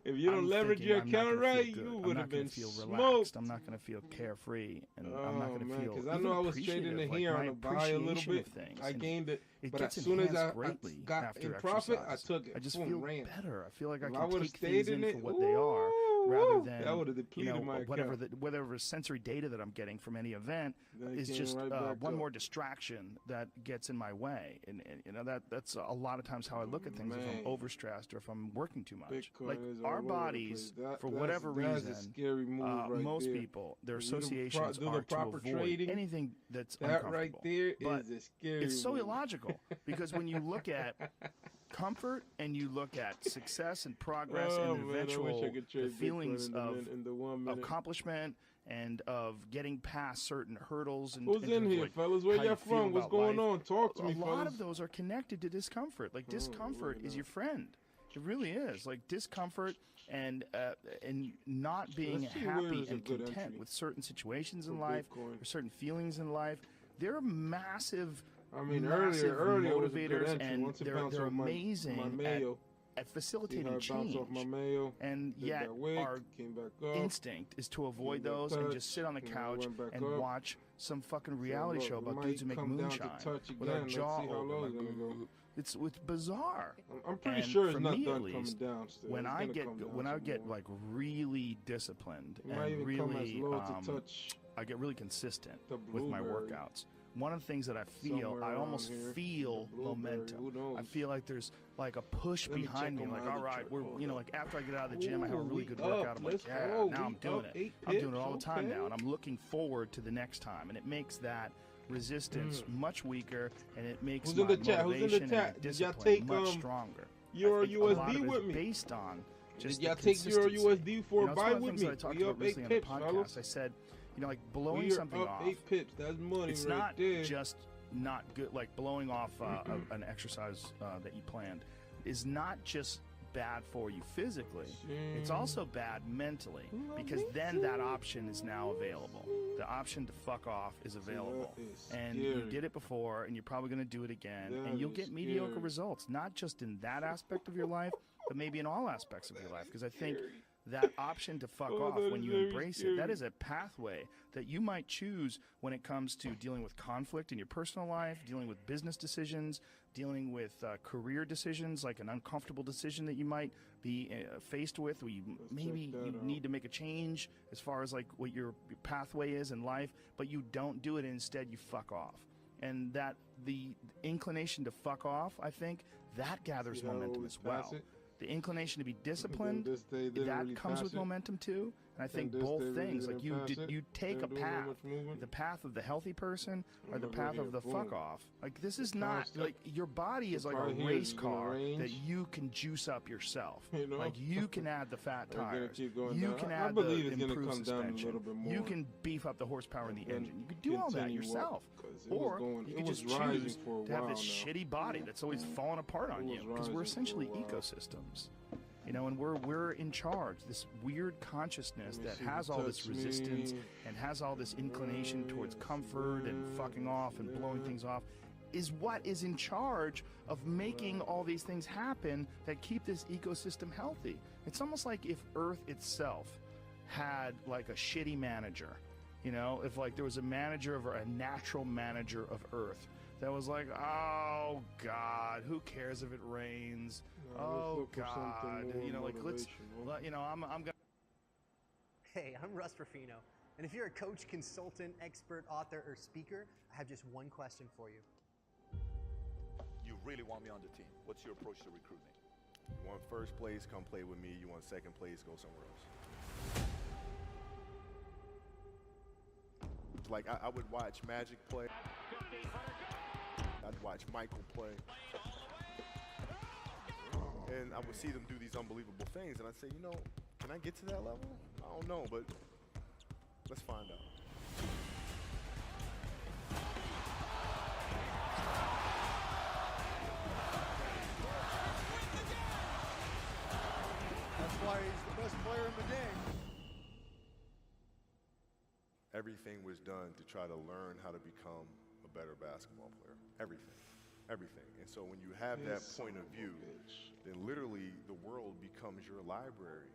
Speaker 1: if you don't
Speaker 4: I'm
Speaker 1: leverage
Speaker 4: thinking
Speaker 1: your
Speaker 4: I'm not
Speaker 1: account
Speaker 4: gonna feel
Speaker 1: right,
Speaker 4: good.
Speaker 1: you
Speaker 4: I'm
Speaker 1: would
Speaker 4: not
Speaker 1: have
Speaker 4: gonna
Speaker 1: been
Speaker 4: feel
Speaker 1: smoked.
Speaker 4: relaxed. I'm not going to feel carefree, and I'm not going to feel
Speaker 1: because I
Speaker 4: even
Speaker 1: know I was trading
Speaker 4: appreciative.
Speaker 1: it
Speaker 4: Like,
Speaker 1: here
Speaker 4: my
Speaker 1: on the buy a little
Speaker 4: appreciation
Speaker 1: bit.
Speaker 4: of things,
Speaker 1: I
Speaker 4: and
Speaker 1: gained it,
Speaker 4: it
Speaker 1: but
Speaker 4: gets
Speaker 1: as soon as
Speaker 4: enhanced
Speaker 1: I
Speaker 4: greatly
Speaker 1: got
Speaker 4: after
Speaker 1: in profit, I
Speaker 4: exercise.
Speaker 1: took it.
Speaker 4: I just
Speaker 1: boom,
Speaker 4: feel
Speaker 1: ran.
Speaker 4: better. I feel like I
Speaker 1: If
Speaker 4: can
Speaker 1: I would have
Speaker 4: take
Speaker 1: stayed
Speaker 4: things in
Speaker 1: in
Speaker 4: for
Speaker 1: it,
Speaker 4: what they are, rather than
Speaker 1: that would have depleted my
Speaker 4: whatever
Speaker 1: account.
Speaker 4: whatever sensory data that I'm getting from any event
Speaker 1: Then it
Speaker 4: is
Speaker 1: came
Speaker 4: just
Speaker 1: right back
Speaker 4: one
Speaker 1: up.
Speaker 4: more distraction that gets in my way. And you know that's a lot of times how I look at things if
Speaker 1: Man.
Speaker 4: I'm overstressed or if I'm working too much.
Speaker 1: Bitcoin
Speaker 4: Like
Speaker 1: is all
Speaker 4: our
Speaker 1: over the
Speaker 4: bodies,
Speaker 1: place.
Speaker 4: for
Speaker 1: That's
Speaker 4: whatever
Speaker 1: a
Speaker 4: reason,
Speaker 1: scary move right
Speaker 4: most
Speaker 1: there.
Speaker 4: people, their
Speaker 1: If you don't
Speaker 4: associations
Speaker 1: do the
Speaker 4: are to
Speaker 1: proper
Speaker 4: avoid
Speaker 1: trading,
Speaker 4: anything that's
Speaker 1: That
Speaker 4: uncomfortable.
Speaker 1: right there
Speaker 4: But
Speaker 1: is a scary
Speaker 4: it's so
Speaker 1: move.
Speaker 4: illogical because when you look at comfort and you look at success and progress and the
Speaker 1: I wish I
Speaker 4: eventual
Speaker 1: could
Speaker 4: the
Speaker 1: trade
Speaker 4: feelings
Speaker 1: Bitcoin in
Speaker 4: of
Speaker 1: in the 1 minute.
Speaker 4: accomplishment and of getting past certain hurdles and
Speaker 1: Who's
Speaker 4: and
Speaker 1: in
Speaker 4: of,
Speaker 1: here,
Speaker 4: like,
Speaker 1: fellas? Where
Speaker 4: how you
Speaker 1: y'all
Speaker 4: feel
Speaker 1: from? What's
Speaker 4: about
Speaker 1: going
Speaker 4: life.
Speaker 1: on? Talk to
Speaker 4: A
Speaker 1: me,
Speaker 4: lot
Speaker 1: fellas.
Speaker 4: of those are connected to discomfort. Like discomfort
Speaker 1: really
Speaker 4: is
Speaker 1: not.
Speaker 4: your friend. It really is. Like discomfort and not being
Speaker 1: Let's see where
Speaker 4: happy
Speaker 1: is a
Speaker 4: and
Speaker 1: good
Speaker 4: content
Speaker 1: entry
Speaker 4: with certain situations in
Speaker 1: for
Speaker 4: life
Speaker 1: Bitcoin.
Speaker 4: or certain feelings in life. They're massive.
Speaker 1: I mean,
Speaker 4: massive
Speaker 1: earlier was a good
Speaker 4: motivators,
Speaker 1: entry.
Speaker 4: and
Speaker 1: Once it
Speaker 4: they're
Speaker 1: bounced off
Speaker 4: amazing
Speaker 1: my
Speaker 4: at
Speaker 1: mayo.
Speaker 4: at
Speaker 1: See how
Speaker 4: facilitating
Speaker 1: it bounced
Speaker 4: change.
Speaker 1: off my mayo.
Speaker 4: And
Speaker 1: Did
Speaker 4: yet,
Speaker 1: that wick,
Speaker 4: our
Speaker 1: came back up.
Speaker 4: instinct is to avoid
Speaker 1: Came back
Speaker 4: those and
Speaker 1: touch,
Speaker 4: just sit on the
Speaker 1: and I
Speaker 4: couch
Speaker 1: went back
Speaker 4: and
Speaker 1: up.
Speaker 4: watch some fucking reality
Speaker 1: look,
Speaker 4: show
Speaker 1: it
Speaker 4: about
Speaker 1: might
Speaker 4: dudes who make
Speaker 1: come down to
Speaker 4: moonshine
Speaker 1: touch
Speaker 4: with our
Speaker 1: again. Let's
Speaker 4: jaw
Speaker 1: see how
Speaker 4: open.
Speaker 1: low
Speaker 4: Like,
Speaker 1: it's gonna go.
Speaker 4: it's bizarre.
Speaker 1: I'm pretty
Speaker 4: And
Speaker 1: sure it's
Speaker 4: for
Speaker 1: not
Speaker 4: me,
Speaker 1: done
Speaker 4: at
Speaker 1: coming
Speaker 4: least,
Speaker 1: down still.
Speaker 4: when
Speaker 1: It's
Speaker 4: I
Speaker 1: gonna
Speaker 4: get
Speaker 1: come down
Speaker 4: when I
Speaker 1: some
Speaker 4: get
Speaker 1: more.
Speaker 4: like really disciplined
Speaker 1: It might
Speaker 4: and
Speaker 1: even come as
Speaker 4: really
Speaker 1: low to touch
Speaker 4: I get really consistent
Speaker 1: the
Speaker 4: with my
Speaker 1: blueberry.
Speaker 4: workouts. One of the things that I feel,
Speaker 1: Somewhere
Speaker 4: I
Speaker 1: around
Speaker 4: almost
Speaker 1: here.
Speaker 4: feel
Speaker 1: The blueberry,
Speaker 4: momentum.
Speaker 1: who knows?
Speaker 4: I feel like there's like a push
Speaker 1: Let me
Speaker 4: behind me.
Speaker 1: check on
Speaker 4: Like,
Speaker 1: my
Speaker 4: all
Speaker 1: other
Speaker 4: right,
Speaker 1: chart.
Speaker 4: we're
Speaker 1: Hold
Speaker 4: like after I get out of the gym, I have a really good
Speaker 1: Ooh, we
Speaker 4: workout.
Speaker 1: up.
Speaker 4: I'm like,
Speaker 1: Let's
Speaker 4: yeah,
Speaker 1: go.
Speaker 4: now I'm
Speaker 1: We
Speaker 4: doing
Speaker 1: up
Speaker 4: it.
Speaker 1: 8
Speaker 4: I'm doing it
Speaker 1: pips,
Speaker 4: all the time
Speaker 1: okay.
Speaker 4: now, and I'm looking forward to the next time. And it makes that resistance much weaker, and it makes
Speaker 1: Who's
Speaker 4: my
Speaker 1: in the chat? Who's in the
Speaker 4: motivation
Speaker 1: chat?
Speaker 4: and
Speaker 1: Did y'all
Speaker 4: discipline
Speaker 1: take,
Speaker 4: much stronger.
Speaker 1: Euro
Speaker 4: I think a lot
Speaker 1: USD
Speaker 4: of it
Speaker 1: with
Speaker 4: is
Speaker 1: me?
Speaker 4: based on just
Speaker 1: Did y'all
Speaker 4: the
Speaker 1: take Euro
Speaker 4: consistency.
Speaker 1: USD for
Speaker 4: You know,
Speaker 1: a
Speaker 4: it's
Speaker 1: buy
Speaker 4: one of the
Speaker 1: with
Speaker 4: things
Speaker 1: me?
Speaker 4: that I talked
Speaker 1: We
Speaker 4: about
Speaker 1: up 8
Speaker 4: recently on the
Speaker 1: pips,
Speaker 4: podcast.
Speaker 1: fellas.
Speaker 4: I said, you know, like blowing
Speaker 1: We are
Speaker 4: something
Speaker 1: up
Speaker 4: off.
Speaker 1: 8 pips. That's money
Speaker 4: It's
Speaker 1: right
Speaker 4: not
Speaker 1: there.
Speaker 4: just not good. Like blowing off an exercise that you planned is not just bad for you physically. It's also bad mentally because then that option is now available. The option to fuck off is available, and you did it before, and you're probably going to do it again, and you'll get mediocre results. Not just in that aspect of your life, but maybe in all aspects of your life. Because I think that option to fuck off when you embrace it, that is a pathway that you might choose when it comes to dealing with conflict in your personal life, dealing with business decisions, dealing with career decisions, like an uncomfortable decision that you might be faced with, where you need to make a change as far as like what your pathway is in life, but you don't do it, and instead you fuck off. And that the inclination to fuck off, I think, that gathers momentum as well. The inclination to be disciplined, that comes with momentum too. And I think both things, like you take a path, the path of the healthy person or the path of the fuck off. Like this is not, like your body is like a race car that you can juice up yourself. Like you can add the fat tires, you can add the improved suspension, you can beef up the horsepower in the engine. You can do all that yourself. Or you could just choose to have this shitty body that's always falling apart on you, because we're essentially ecosystems. You know, and we're in charge. This weird consciousness that has all this resistance and has all this inclination towards comfort and fucking off and blowing things off is what is in charge of making all these things happen that keep this ecosystem healthy. It's almost like if Earth itself had like a shitty manager. You know, if like there was a natural manager of Earth that was like, oh God, who cares if it rains? Oh God, you know, like I'm gonna.
Speaker 6: Hey, I'm Russ Ruffino, and if you're a coach, consultant, expert, author, or speaker, I have just one question for you.
Speaker 7: You really want me on the team. What's your approach to recruiting?
Speaker 8: You want first place, come play with me. You want second place, go somewhere else. Like, I would watch Magic play. I'd watch Michael play. And I would see them do these unbelievable things, and I'd say, you know, can I get to that level? I don't know, but let's find out.
Speaker 7: That's why he's the best player in the game.
Speaker 8: Everything was done to try to learn how to become a better basketball player. Everything. Everything. And so when you have that point of view, then literally the world becomes your library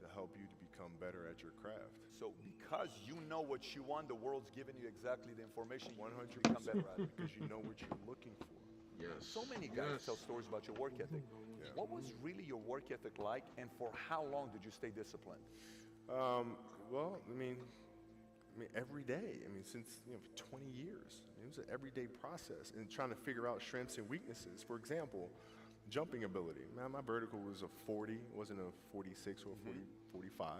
Speaker 8: to help you to become better at your craft.
Speaker 7: So because you know what you want, the world's giving you exactly the information
Speaker 8: 100%.
Speaker 7: to become better at it.
Speaker 8: Because you know what you're looking for.
Speaker 1: Yes.
Speaker 7: So many guys tell stories about your work ethic.
Speaker 8: Yeah.
Speaker 7: What was really your work ethic like, and for how long did you stay disciplined?
Speaker 8: Well, I mean, every day. I mean, since, you know, for 20 years. It was an everyday process and trying to figure out strengths and weaknesses. For example, jumping ability. Man, my vertical was a 40, it wasn't a 46 or a 45.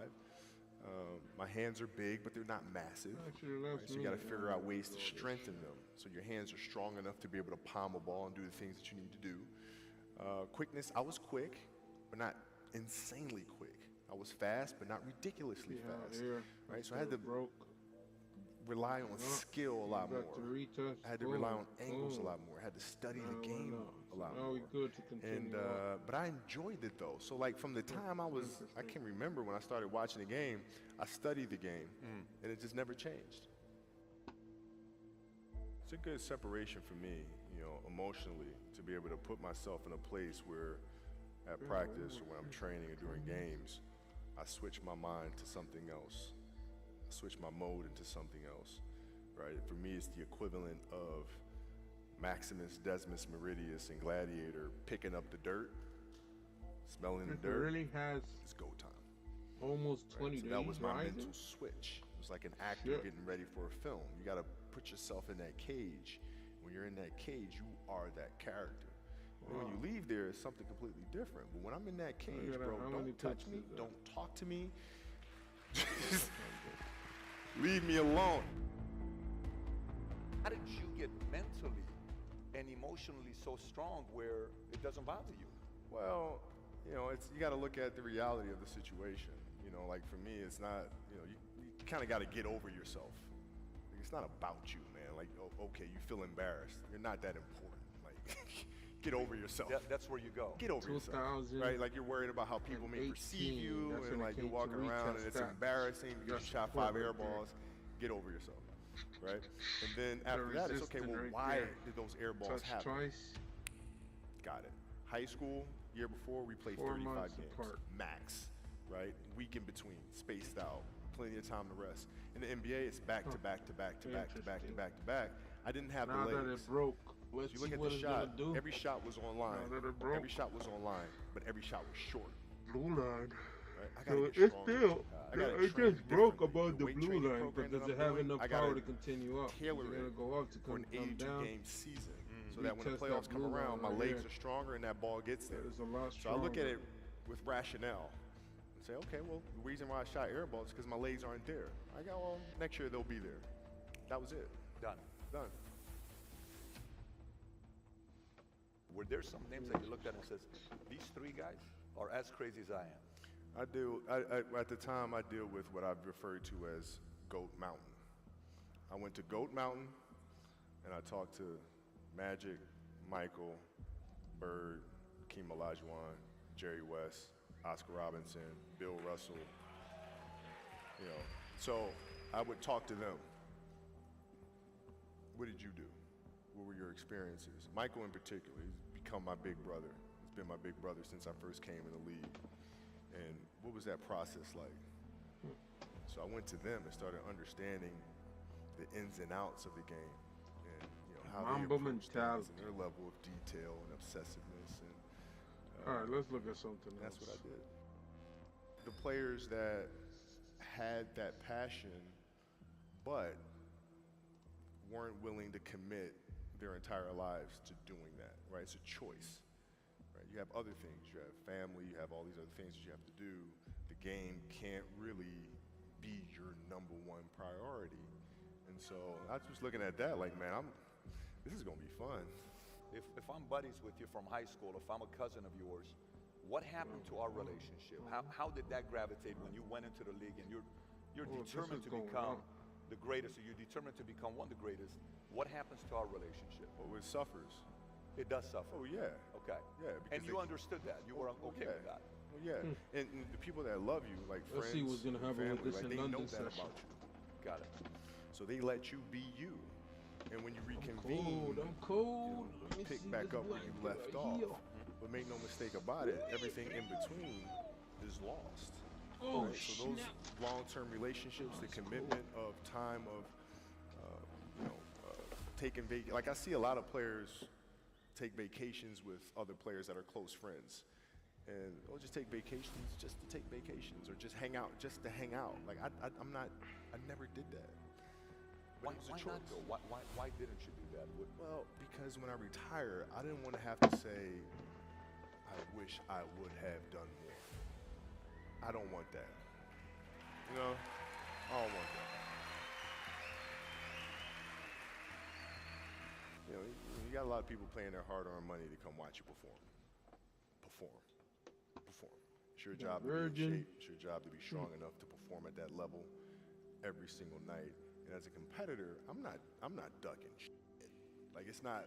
Speaker 8: My hands are big, but they're not massive. Right? So you got to figure out ways to strengthen them so your hands are strong enough to be able to palm a ball and do the things that you need to do. Quickness, I was quick, but not insanely quick. I was fast, but not ridiculously fast. Right? So I had to rely on skill a lot more. I had to rely on angles a lot more. I had to study the game a lot more. And but I enjoyed it though. So like from the time I can remember when I started watching the game, I studied the game, and it just never changed. It's a good separation for me, you know, emotionally, to be able to put myself in a place where at practice or when I'm training or during games, I switch my mind to something else. Switch my mode into something else, right? For me, it's the equivalent of Maximus Decimus Meridius and Gladiator picking up the dirt, smelling the dirt.
Speaker 1: It really has.
Speaker 8: It's go time.
Speaker 1: Almost 20 days.
Speaker 8: So that was my
Speaker 1: rising?
Speaker 8: mental switch. It was like an actor getting ready for a film. You got to put yourself in that cage. When you're in that cage, you are that character. And when you leave there, it's something completely different. But when I'm in that cage, bro, don't touch me, don't talk to me. Leave me alone.
Speaker 7: How did you get mentally and emotionally so strong where it doesn't bother you?
Speaker 8: Well, you know, you got to look at the reality of the situation. You know, like for me, it's not, you know, you kind of got to get over yourself. Like, it's not about you, man. Like, okay, you feel embarrassed. You're not that important. Like, get over yourself.
Speaker 7: That's where you go.
Speaker 8: Get over yourself, right? Like you're worried about how people may perceive you, and like you're walking around and it's embarrassing because you shot 5 air balls. Get over yourself, right? And then after that, it's okay. Well, why did those air balls happen? Got it. High school, year before, we played 35 games max, right? Week in between, spaced out, plenty of time to rest. In the NBA, it's back to back to back to back to back to back to back. I didn't have the legs.
Speaker 1: Now that it broke.
Speaker 8: Let's you look at the shot, every shot was online. Every shot was online, but every shot was short.
Speaker 1: Blue line.
Speaker 8: Right? I gotta get stronger.
Speaker 1: It just broke above the blue line, but does it have enough power to continue up?
Speaker 8: Tailor it
Speaker 1: go up to
Speaker 8: for an 82-game season, so that when the playoffs come around, my legs are stronger and that ball gets there. So I look at it with rationale and say, okay, well, the reason why I shot air balls is because my legs aren't there. I go, well, next year they'll be there. That was it.
Speaker 7: Done. Were there some names that you looked at and says, these 3 guys are as crazy as I am?
Speaker 8: At the time, I deal with what I've referred to as Goat Mountain. I went to Goat Mountain, and I talked to Magic, Michael, Bird, Hakeem Olajuwon, Jerry West, Oscar Robinson, Bill Russell. You know, so I would talk to them. What did you do? What were your experiences? Michael in particular, he's become my big brother. He's been my big brother since I first came in the league. And what was that process like? So I went to them and started understanding the ins and outs of the game, and you know how they approach things and their level of detail and obsessiveness. And
Speaker 1: all right, let's look at something else.
Speaker 8: That's what I did. The players that had that passion, but weren't willing to commit their entire lives to doing that, right? It's a choice, right? You have other things, you have family, you have all these other things that you have to do. The game can't really be your #1 priority And so I was looking at that like, man, this is gonna be fun.
Speaker 7: If I'm buddies with you from high school, if I'm a cousin of yours, what happened to our relationship? How did that gravitate when you went into the league and you're determined to become the greatest, or you're determined to become one of the greatest? What happens to our relationship?
Speaker 8: Oh, it suffers.
Speaker 7: It does suffer.
Speaker 8: Oh yeah.
Speaker 7: Okay.
Speaker 8: Yeah.
Speaker 7: And you understood that. You were okay with that.
Speaker 8: Well, yeah. And the people that love you, like
Speaker 1: Let's
Speaker 8: friends,
Speaker 1: see what's gonna happen
Speaker 8: family,
Speaker 1: with this
Speaker 8: like,
Speaker 1: in
Speaker 8: they
Speaker 1: London
Speaker 8: know that
Speaker 1: session.
Speaker 8: about you.
Speaker 7: Got it.
Speaker 8: So they let you be you. And when you reconvene,
Speaker 1: I'm cold.
Speaker 8: you know, pick back up where you left off. But make no mistake about it, everything in between is lost.
Speaker 1: Oh,
Speaker 8: right? So those long-term relationships, the commitment of time of, taking like I see a lot of players take vacations with other players that are close friends. And they'll just take vacations just to take vacations, or just hang out just to hang out. Like I never did that. But it was a
Speaker 7: Why not
Speaker 8: choice.
Speaker 7: though? Why didn't you do that?
Speaker 8: Well, because when I retire, I didn't want to have to say, I wish I would have done more. I don't want that. You know, I don't want that. You know, you got a lot of people paying their hard-earned money to come watch you perform. It's your job to be in shape. It's your job to be strong enough to perform at that level every single night. And as a competitor, I'm not ducking shit. Like, it's not,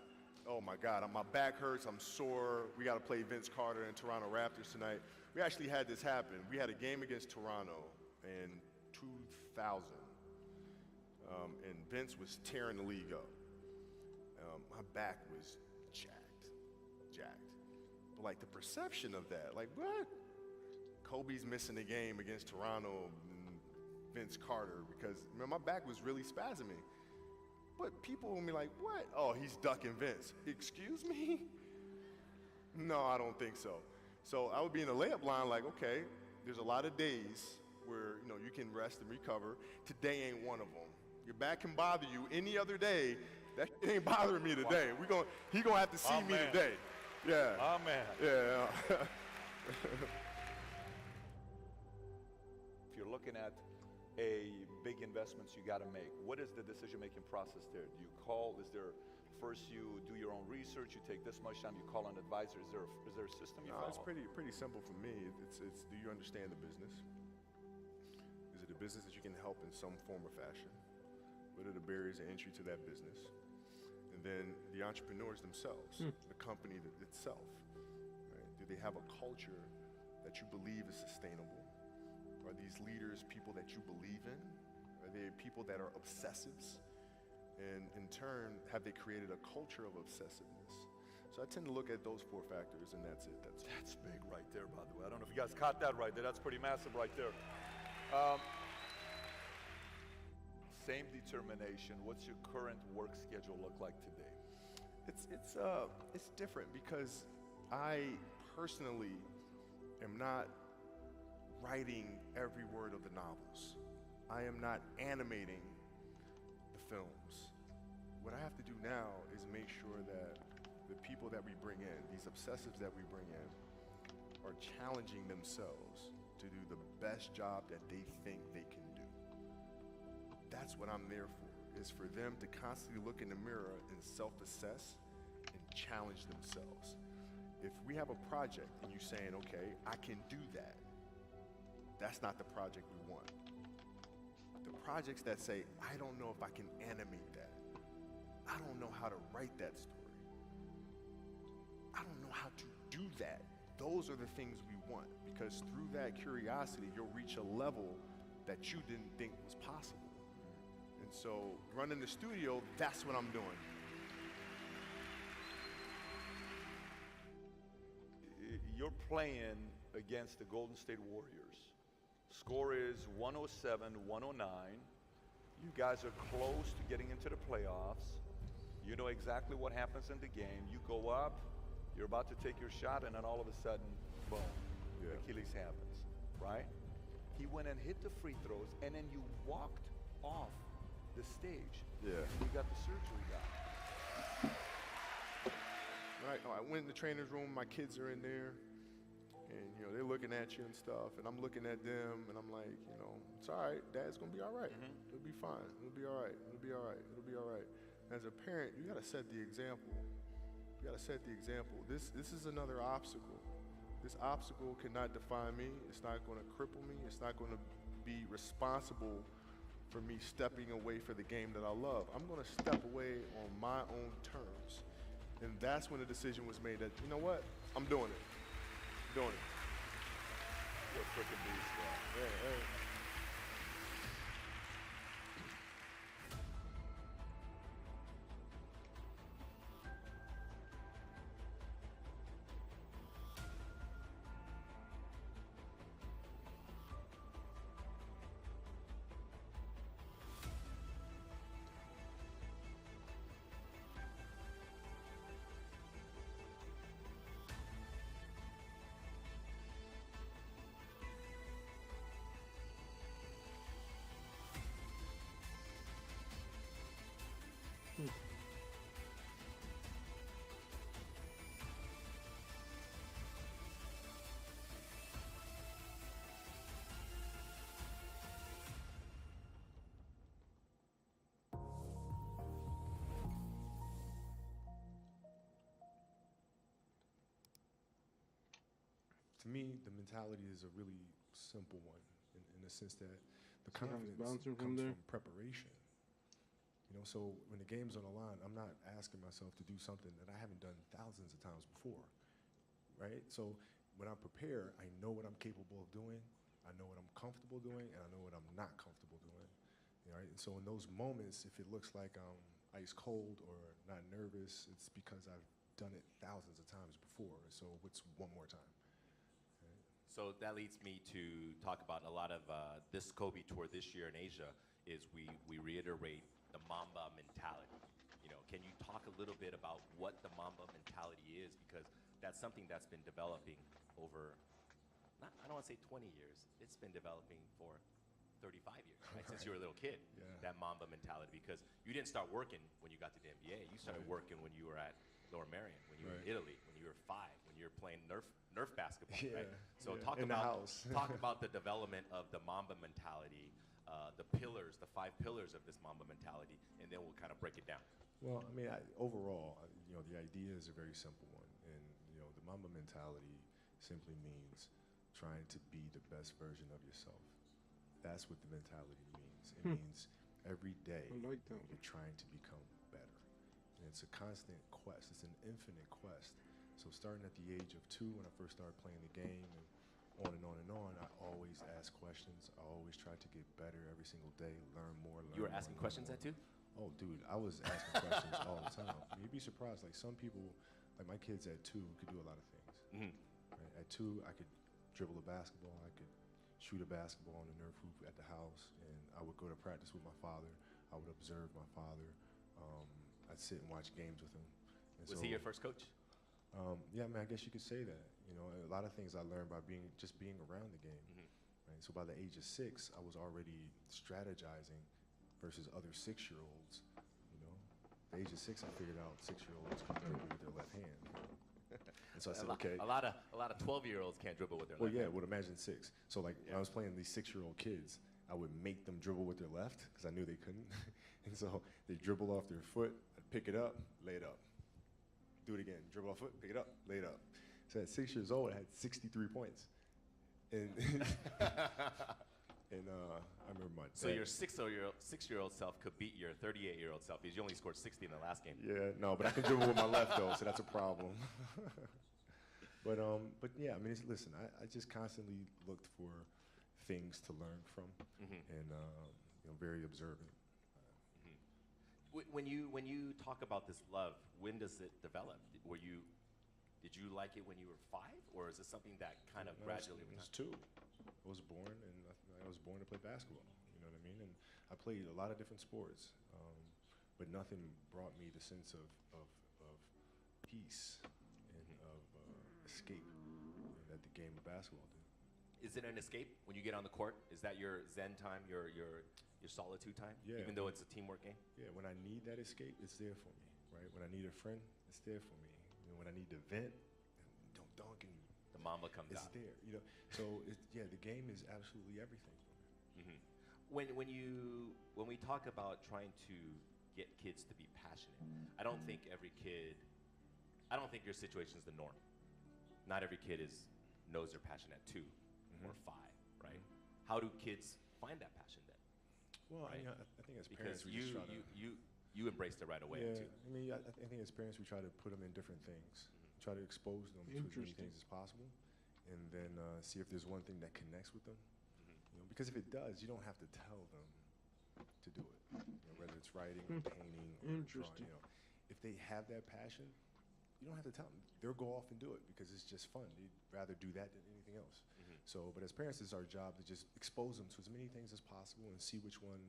Speaker 8: oh my God, my back hurts, I'm sore, we got to play Vince Carter and Toronto Raptors tonight. We actually had this happen. We had a game against Toronto in 2000, and Vince was tearing the league up. My back was jacked. But like the perception of that, like what? Kobe's missing the game against Toronto and Vince Carter because my back was really spasming. But people will be like, what? Oh, he's ducking Vince. Excuse me? No, I don't think so. So I would be in the layup line like, okay, there's a lot of days where you can rest and recover. Today ain't one of them. Your back can bother you any other day. That ain't bothering me today. He gonna have to see me today. Yeah.
Speaker 7: Oh man.
Speaker 8: Yeah.
Speaker 7: If you're looking at a big investments you got to make, what is the decision-making process there? Do you call? Is there first you do your own research? You take this much time. You call an advisor. Is there a system you follow?
Speaker 8: It's pretty simple for me. It's do you understand the business? Is it a business that you can help in some form or fashion? What are the barriers of entry to that business? And then the entrepreneurs themselves, the company itself, right? Do they have a culture that you believe is sustainable? Are these leaders people that you believe in? Are they people that are obsessives? And in turn, have they created a culture of obsessiveness? So I tend to look at those 4 factors, and that's it.
Speaker 7: That's big right there, by the way. I don't know if you guys caught that right there. That's pretty massive right there. Same determination. What's your current work schedule look like today?
Speaker 8: It's different because I personally am not writing every word of the novels. I am not animating the films. What I have to do now is make sure that the people that we bring in, these obsessives that we bring in, are challenging themselves to do the best job that they think they can do. That's what I'm there for, is for them to constantly look in the mirror and self-assess and challenge themselves. If we have a project and you're saying, okay, I can do that, that's not the project we want. The projects that say, I don't know if I can animate that. I don't know how to write that story. I don't know how to do that. Those are the things we want, because through that curiosity, you'll reach a level that you didn't think was possible. And so running the studio, that's what I'm doing.
Speaker 7: You're playing against the Golden State Warriors. Score is 107-109. You guys are close to getting into the playoffs. You know exactly what happens in the game. You go up, you're about to take your shot, and then all of a sudden, boom, Achilles happens, right? He went and hit the free throws, and then you walked off the stage.
Speaker 8: Yeah.
Speaker 7: You got the surgery done.
Speaker 8: Right. I went in the trainer's room, my kids are in there, and they're looking at you and stuff, and I'm looking at them, and I'm like, It's all right. Dad's gonna be all right. It'll be fine. It'll be all right. It'll be all right. It'll be all right. As a parent, you gotta set the example. You gotta set the example. This is another obstacle. This obstacle cannot define me. It's not gonna cripple me. It's not gonna be responsible for me stepping away for the game that I love. I'm gonna step away on my own terms. And that's when the decision was made that, you know what? I'm doing it. I'm doing it.
Speaker 7: You're a freaking beast, bro.
Speaker 8: Yeah. To me, the mentality is a really simple one in the sense that the confidence comes from preparation. You know, so when the game's on the line, I'm not asking myself to do something that I haven't done thousands of times before, right? So when I prepare, I know what I'm capable of doing, I know what I'm comfortable doing, and I know what I'm not comfortable doing, right? And so in those moments, if it looks like I'm ice cold or not nervous, it's because I've done it thousands of times before. So what's one more time?
Speaker 9: So that leads me to talk about a lot of this Kobe tour this year in Asia is we reiterate the Mamba mentality. You know, can you talk a little bit about what the Mamba mentality is? Because that's something that's been developing over, I don't want to say 20 years, it's been developing for 35 years, right? Since you were a little kid, that Mamba mentality. Because you didn't start working when you got to the NBA. You started working when you were at Lower Merion, when you were in Italy, when you were 5, when you were playing Nerf basketball, right? So talk about the development of the Mamba mentality, the pillars, the 5 pillars of this Mamba mentality, and then we'll kind of break it down.
Speaker 8: Well, I mean, overall, you know, the idea is a very simple one, and you know, the Mamba mentality simply means trying to be the best version of yourself. That's what the mentality means. It means every day you're trying to become better, and it's a constant quest. It's an infinite quest. So starting at the age of 2, when I first started playing the game, and on and on and on, I always asked questions. I always tried to get better every single day, learn more.
Speaker 9: You were asking questions at 2?
Speaker 8: Oh, dude, I was asking questions all the time. You'd be surprised. Like some people, like my kids at 2, could do a lot of things. Right? At 2, I could dribble a basketball. I could shoot a basketball on the Nerf hoop at the house, and I would go to practice with my father. I would observe my father. I'd sit and watch games with him. And
Speaker 9: was he your first coach?
Speaker 8: Yeah, I mean, I guess you could say that. You know, a lot of things I learned by being around the game. Right? So by the age of 6, I was already strategizing versus other 6-year-olds. You know, at the age of 6, I figured out 6-year-olds can dribble with their left hand. And so I said, okay.
Speaker 9: A lot of 12-year-olds can't dribble with their left hand.
Speaker 8: Well, imagine 6. So like when I was playing these 6-year-old kids, I would make them dribble with their left because I knew they couldn't. And so they dribble off their foot, I'd pick it up, lay it up. Do it again. Dribble off foot, pick it up, lay it up. So at 6 years old, I had 63 points. And I remember my dad.
Speaker 9: So your 6-year-old self could beat your 38-year-old self because you only scored 60 in the last game.
Speaker 8: Yeah, no, but I can dribble with my left though, so that's a problem. But yeah, I mean, listen, I just constantly looked for things to learn from, and you know, very observant.
Speaker 9: When you talk about this love, when does it develop? Did you like it when you were 5, or is it something that kind of gradually?
Speaker 8: I was 2. I was born, and I was born to play basketball. You know what I mean? And I played a lot of different sports, but nothing brought me the sense of peace and of escape that the game of basketball did.
Speaker 9: Is it an escape when you get on the court? Is that your zen time, your solitude time?
Speaker 8: Yeah.
Speaker 9: Even though it's a teamwork game?
Speaker 8: Yeah, when I need that escape, it's there for me, right? When I need a friend, it's there for me. You know, when I need to vent, don't dunk and
Speaker 9: the Mamba comes out.
Speaker 8: It's there, you know. So yeah, the game is absolutely everything for me.
Speaker 9: when we talk about trying to get kids to be passionate, I don't think your situation is the norm. Not every kid knows their passion at 2 or 5, right? How do kids find that passion then?
Speaker 8: Well,
Speaker 9: right?
Speaker 8: I think as
Speaker 9: Because
Speaker 8: parents we just try to
Speaker 9: you embraced it right away
Speaker 8: yeah.
Speaker 9: too.
Speaker 8: I mean, I think as parents we try to put them in different things, try to expose them to as many things as possible, and then see if there's one thing that connects with them. You know, because if it does, you don't have to tell them to do it. You know, whether it's writing, or painting, or drawing. You know, if they have that passion, you don't have to tell them. They'll go off and do it because it's just fun. They'd rather do that than anything else. So, but as parents, it's our job to just expose them to as many things as possible and see which one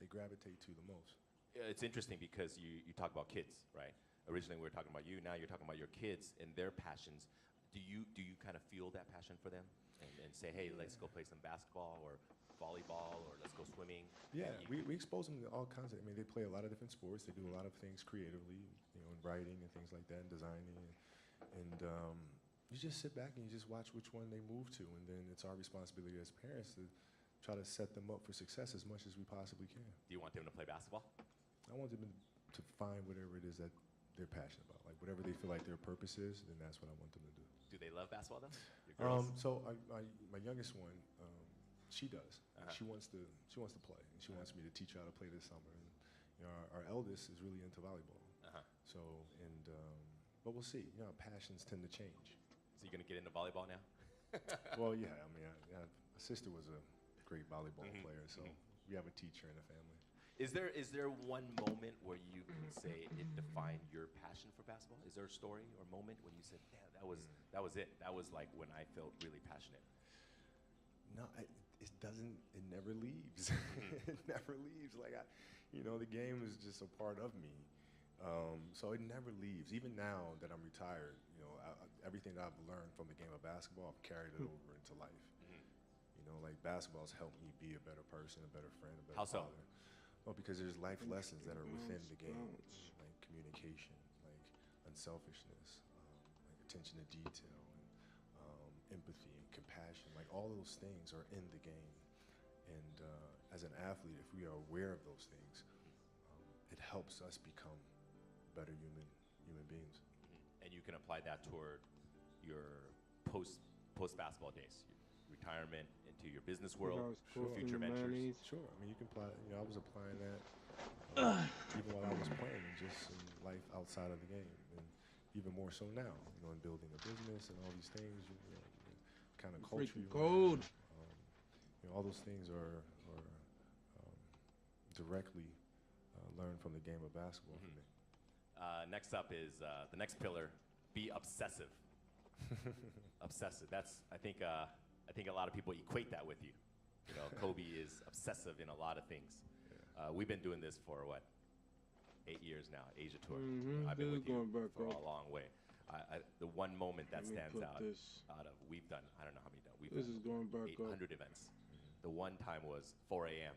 Speaker 8: they gravitate to the most.
Speaker 9: It's interesting because you talk about kids, right? Originally we were talking about you. Now you're talking about your kids and their passions. Do you kind of feel that passion for them and say, hey, let's go play some basketball or volleyball or let's go swimming?
Speaker 8: Yeah, we expose them to all kinds of. I mean, they play a lot of different sports. They do a lot of things creatively, you know, in writing and things like that, and designing, and you just sit back and you just watch which one they move to, and then it's our responsibility as parents to try to set them up for success as much as we possibly can.
Speaker 9: Do you want them to play basketball?
Speaker 8: I want them to find whatever it is that they're passionate about. Like whatever they feel like their purpose is, then that's what I want them to do.
Speaker 9: Do they love basketball though? Your girls?
Speaker 8: So my youngest one, she does. She wants to play, and she wants me to teach her how to play this summer. And you know, our eldest is really into volleyball. So but we'll see. You know, passions tend to change.
Speaker 9: So you're gonna get into volleyball now?
Speaker 8: Well, yeah. I mean, my sister was a great volleyball player, so we have a teacher in the family.
Speaker 9: Is there one moment where you can say it defined your passion for basketball? Is there a story or moment when you said, "Damn, that was it. That was like when I felt really passionate."
Speaker 8: No, it doesn't. It never leaves. It never leaves. Like the game is just a part of me. So it never leaves. Even now that I'm retired, everything that I've learned from the game of basketball, I've carried it over into life. You know, like basketball's helped me be a better person, a better friend, a better father. Well, because there's life lessons that are within the game, like communication, like unselfishness, like attention to detail, and empathy and compassion. Like all those things are in the game. And as an athlete, if we are aware of those things, it helps us become better human beings.
Speaker 9: And you can apply that toward your post basketball days, your retirement, into your business world, future ventures.
Speaker 8: Sure. I mean, you can apply. I was applying that even while I was playing, just in life outside of the game, and even more so now. You know, in building a business and all these things. Kind of culture.
Speaker 1: Code.
Speaker 8: All those things are directly learned from the game of basketball for me.
Speaker 9: Next up is the next pillar: be obsessive. Obsessive. That's I think a lot of people equate that with you. You know, Kobe is obsessive in a lot of things. We've been doing this for what, 8 years now, Asia tour. I've been with you for a long way. The one moment that stands out of we've done, I don't know how many done. We've done 800 events. The one time was 4 a.m.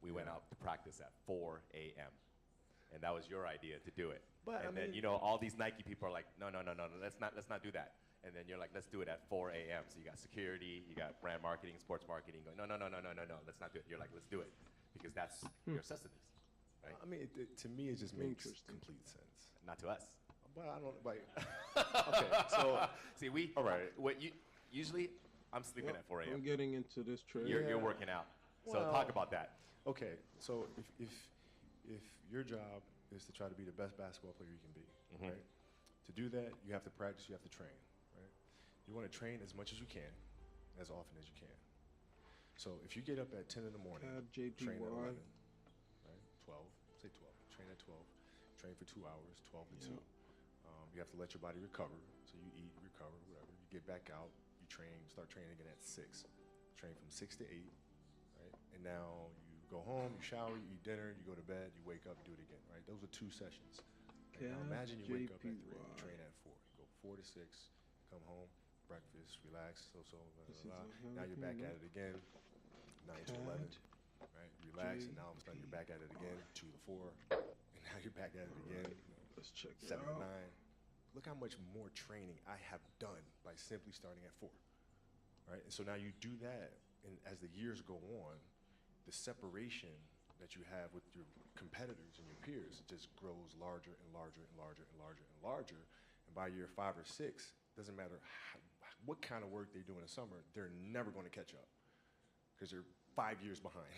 Speaker 9: We went out to practice at 4 a.m. And that was your idea to do it.
Speaker 8: But
Speaker 9: and then all these Nike people are like, no, let's not do that. And then you're like, let's do it at 4 a.m. So you got security, you got brand marketing, sports marketing going, no, let's not do it. You're like, let's do it. Because that's your obsessiveness, right?
Speaker 8: I mean, to me, it just makes complete sense.
Speaker 9: Not to us.
Speaker 8: But I don't, like, okay, so.
Speaker 9: See,
Speaker 8: all right.
Speaker 9: Usually, I'm sleeping at 4 a.m.
Speaker 1: I'm getting into this trade.
Speaker 9: You're working out. So talk about that.
Speaker 8: Okay, so if your job is to try to be the best basketball player you can be, right? To do that, you have to practice, you have to train, right? You want to train as much as you can, as often as you can. So if you get up at 10 in the morning, train at 11, right? 12, say 12, train at 12, train for 2 hours, 12 to 2. You have to let your body recover, so you eat, recover, whatever. You get back out, you train, start training again at 6. Train from 6 to 8, right? And now you go home, you shower, you eat dinner, you go to bed, you wake up, you do it again, right? Those are 2 sessions. Right? Now imagine you wake up at 3, you train at 4. You go 4 to 6, come home, breakfast, relax, blah, blah, blah. Now you're back at it again, 9 to 11, right? Relax, and now all of a sudden you're back at it again, 2 to 4, and now you're back at it again,
Speaker 1: Let's check
Speaker 8: 7 to 9. Look how much more training I have done by simply starting at 4, right? And so now you do that, and as the years go on, the separation that you have with your competitors and your peers just grows larger and larger and larger and larger and larger. And by year 5 or 6, doesn't matter what kind of work they do in the summer, they're never going to catch up because they're 5 years behind.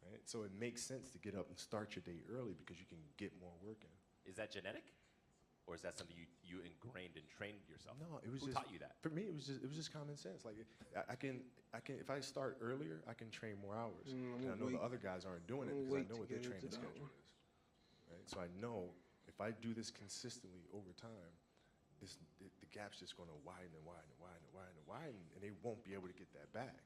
Speaker 8: Right? So it makes sense to get up and start your day early because you can get more work in.
Speaker 9: Is that genetic? Or is that something you ingrained and trained yourself?
Speaker 8: No, it was
Speaker 9: Who
Speaker 8: just,
Speaker 9: taught you that?
Speaker 8: For me, it was just common sense. Like I can if I start earlier, I can train more hours. And I know the other guys aren't doing it because I know what their training schedule is. Right? So I know if I do this consistently over time, the gap's just going to widen and widen and widen and widen and widen, and they won't be able to get that back.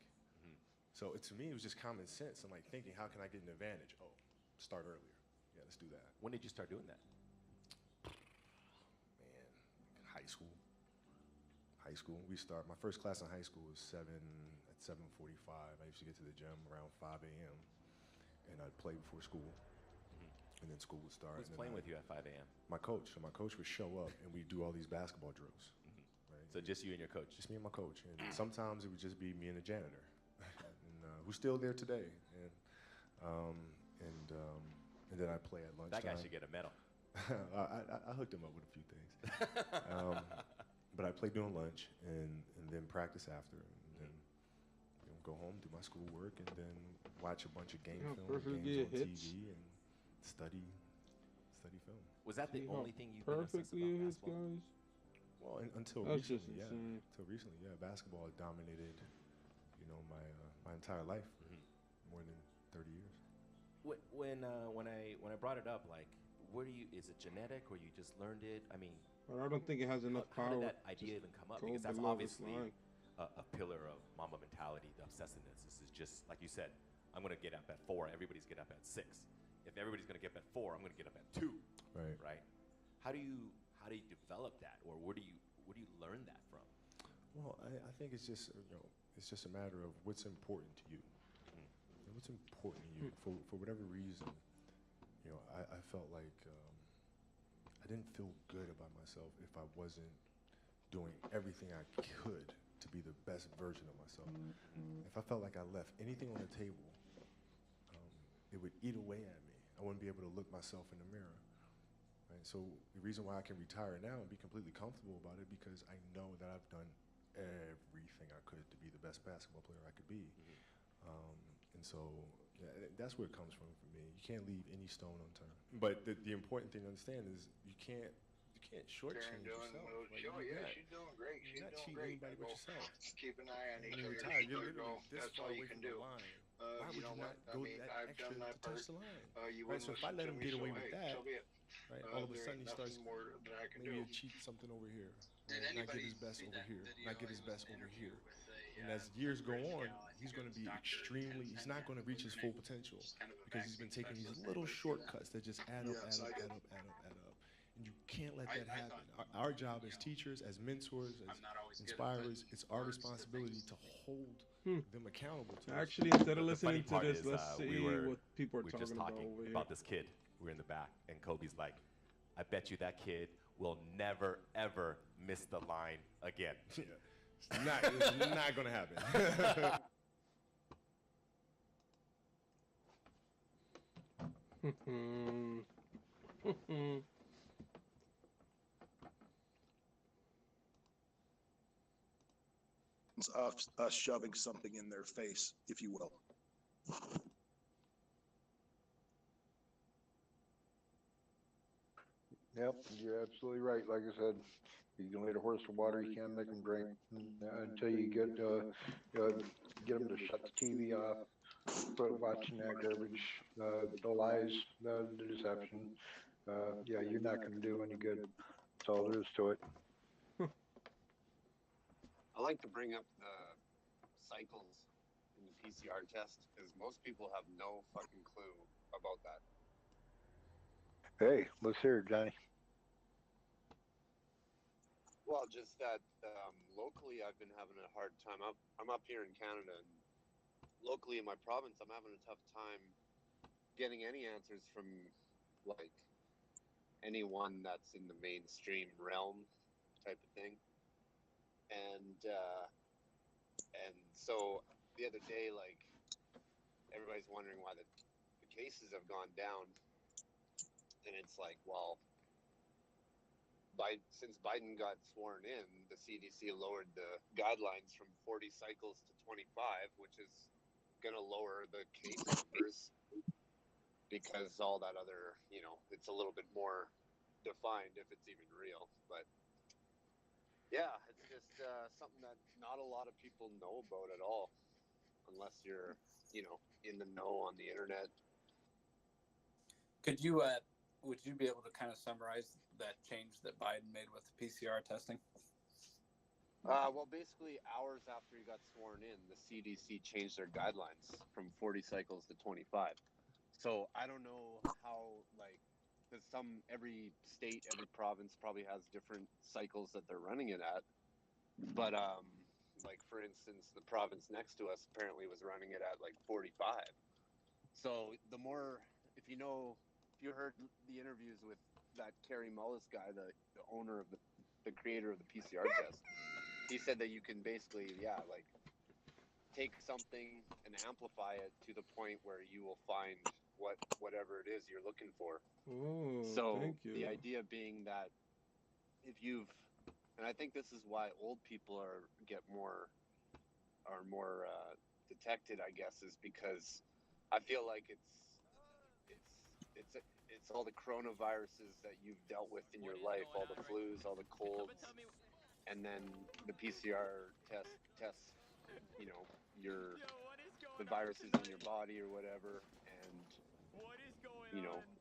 Speaker 8: So to me, it was just common sense. I'm like thinking, how can I get an advantage? Oh, start earlier. Yeah, let's do that.
Speaker 9: When did you start doing that?
Speaker 8: Man, high school. High school. My first class in high school was 7:45. I used to get to the gym around 5 a.m. and I'd play before school. And then school would start.
Speaker 9: Who's playing with you at 5 a.m.?
Speaker 8: My coach. So my coach would show up and we'd do all these basketball drills. Right?
Speaker 9: So just you and your coach?
Speaker 8: Just me and my coach. And sometimes it would just be me and the janitor. Who's still there today, and then I play at lunchtime.
Speaker 9: That guy should get a medal.
Speaker 8: I hooked him up with a few things, but I play during lunch and then practice after, and then go home, do my schoolwork, and then watch a bunch of games on TV and study film.
Speaker 9: Was that the only thing you've been obsessed about basketball?
Speaker 8: Well, until recently, yeah. Basketball dominated, my entire life for more than 30 years.
Speaker 9: When I brought it up, like, is it genetic or you just learned it? I mean,
Speaker 1: I don't think it has enough power.
Speaker 9: How did that idea even come up? Because that's obviously a pillar of Mamba mentality, the obsessiveness. This is just, like you said, I'm going to get up at 4, everybody's get up at 6. If everybody's going to get up at 4, I'm going to get up at 2. Right? How do you develop that, or where do you learn that from?
Speaker 8: Well, I think it's just it's just a matter of what's important to you. What's important to you for whatever reason. I felt like I didn't feel good about myself if I wasn't doing everything I could to be the best version of myself. If I felt like I left anything on the table, it would eat away at me. I wouldn't be able to look myself in the mirror. Right? So the reason why I can retire now and be completely comfortable about it, because I know that I've done everything I could to be the best basketball player I could be. And so that's where it comes from for me. You can't leave any stone unturned. But the important thing to understand is you can't shortchange yourself.
Speaker 10: She's doing great. She's
Speaker 8: not
Speaker 10: doing
Speaker 8: cheating
Speaker 10: great.
Speaker 8: anybody but yourself.
Speaker 10: Just keep an eye on each other.
Speaker 8: You're literally this far away from the line. Why would you not go that extra to touch the line? Right, so if I let him get away with that, right, all of a sudden he starts maybe to cheat something over here, not get his best over here, not get his best over here. And as years go on, he's going to be he's not going to reach his full potential because he's been taking these little shortcuts that just add up. And you can't let that happen. Our job as teachers, as mentors, as inspirers, it's our responsibility to hold them accountable to
Speaker 1: Actually,
Speaker 8: us.
Speaker 1: instead of listening to this, let's see what people are talking
Speaker 9: just
Speaker 1: about
Speaker 9: talking
Speaker 1: over here.
Speaker 9: about this kid. We're in the back, and Kobe's like, I bet you that kid will never, ever miss the line again.
Speaker 8: Yeah. It's not going to happen.
Speaker 11: Us shoving something in their face, if you will.
Speaker 10: Yep, you're absolutely right. Like I said, you can lead a horse to water, you can't make them drink. Until you get them to shut the TV off, quit watching that garbage, the lies, the deception. Yeah, you're not going to do any good. That's all there is to it.
Speaker 12: I like to bring up the cycles in the PCR test because most people have no fucking clue about that.
Speaker 10: Hey, let's hear it, Johnny.
Speaker 12: Well, just that locally I've been having a hard time. I'm up here in Canada, and locally in my province I'm having a tough time getting any answers from like anyone that's in the mainstream realm type of thing. And so the other day, like, everybody's wondering why the cases have gone down. And it's like, well, since Biden got sworn in, the CDC lowered the guidelines from 40 cycles to 25, which is going to lower the case numbers because all that other, it's a little bit more defined if it's even real. But yeah, it's just something that not a lot of people know about at all, unless you're, in the know on the internet.
Speaker 13: Could you, would you be able to kind of summarize that change that Biden made with the PCR testing?
Speaker 12: Well, basically, hours after he got sworn in, the CDC changed their guidelines from 40 cycles to 25. So I don't know how, because every state, every province probably has different cycles that they're running it at. But, for instance, the province next to us apparently was running it at 45. So the more, if you heard the interviews with that Kerry Mullis guy, the owner of the creator of the PCR test, he said that you can basically, take something and amplify it to the point where you will find whatever it is you're looking for.
Speaker 1: Oh,
Speaker 12: so
Speaker 1: thank you.
Speaker 12: The idea being that if you've, and I think this is why old people are more detected, I guess, is because I feel like it's all the coronaviruses that you've dealt with in your life, all the flus, all the colds, and then the PCR tests, the viruses in your body or whatever, and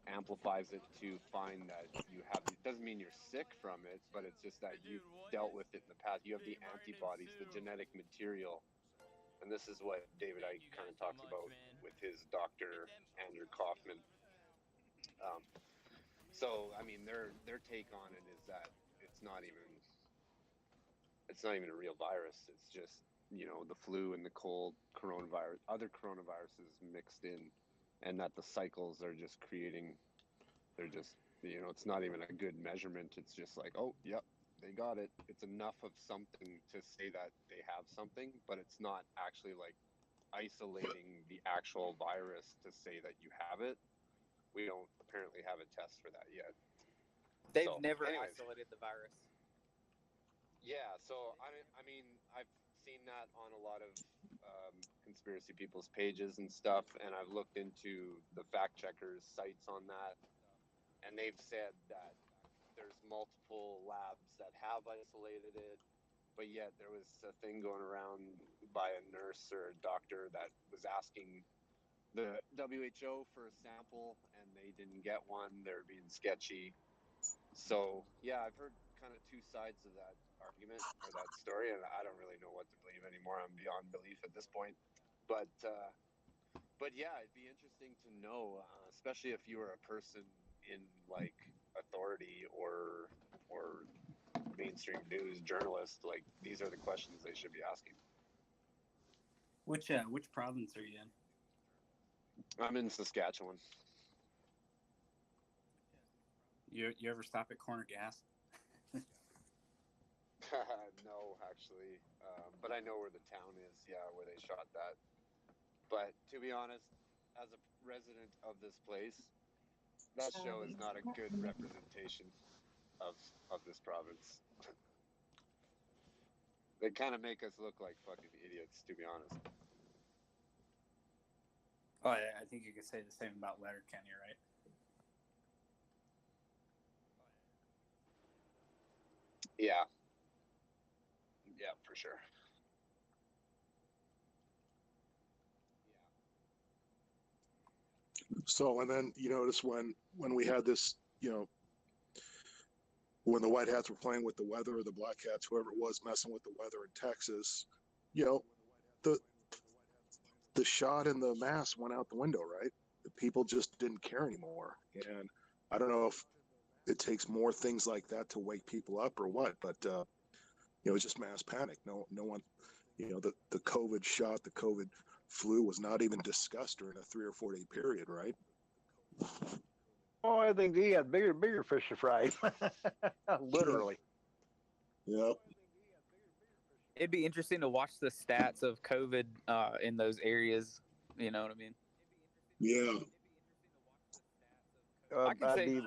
Speaker 12: amplifies it to find that you have. It doesn't mean you're sick from it, but it's just that you've dealt with it in the past. You have the antibodies, the genetic material, and this is what David Icke kind of talks about with his Dr. Andrew Kaufman. So I mean, their take on it is that it's not even a real virus. It's just the flu and the cold, coronavirus, other coronaviruses mixed in, and that the cycles are just creating. They're just it's not even a good measurement. It's just like, oh, yep, they got it. It's enough of something to say that they have something, but it's not actually isolating the actual virus to say that you have it. We don't apparently have a test for that yet.
Speaker 13: They've never isolated the virus.
Speaker 12: Yeah, so I mean, I've seen that on a lot of conspiracy people's pages and stuff, and I've looked into the fact checkers' sites on that, and they've said that there's multiple labs that have isolated it, but yet there was a thing going around by a nurse or a doctor that was asking the WHO for a sample, and they didn't get one. They're being sketchy. So yeah, I've heard kind of two sides of that argument or that story, and I don't really know what to believe anymore. I'm beyond belief at this point. But yeah, it'd be interesting to know, especially if you were a person in authority or mainstream news journalist. These are the questions they should be asking.
Speaker 13: Which province are you in?
Speaker 12: I'm in Saskatchewan.
Speaker 13: You ever stop at Corner Gas?
Speaker 12: No, actually, but I know where the town is. Yeah, where they shot that. But to be honest, as a resident of this place, that show is not a good representation of this province. They kind of make us look like fucking idiots, to be honest.
Speaker 13: Oh, I think you could say the same about Letterkenny, right?
Speaker 12: Yeah. Yeah, for sure.
Speaker 11: So, and then you notice when we had this, when the White Hats were playing with the weather, or the Black Hats, whoever it was, messing with the weather in Texas, the shot and the mask went out the window, right? The people just didn't care anymore. And I don't know if it takes more things like that to wake people up or what, but it's just mass panic. No one, the COVID shot, the COVID flu was not even discussed during a 3 or 4 day period, right?
Speaker 10: Oh, I think he had bigger fish to fry. Literally.
Speaker 11: Yep.
Speaker 14: It'd be interesting to watch the stats of COVID in those areas. You know what I mean?
Speaker 11: Yeah.
Speaker 10: Uh,
Speaker 14: I can
Speaker 10: I'd
Speaker 14: say,
Speaker 10: be.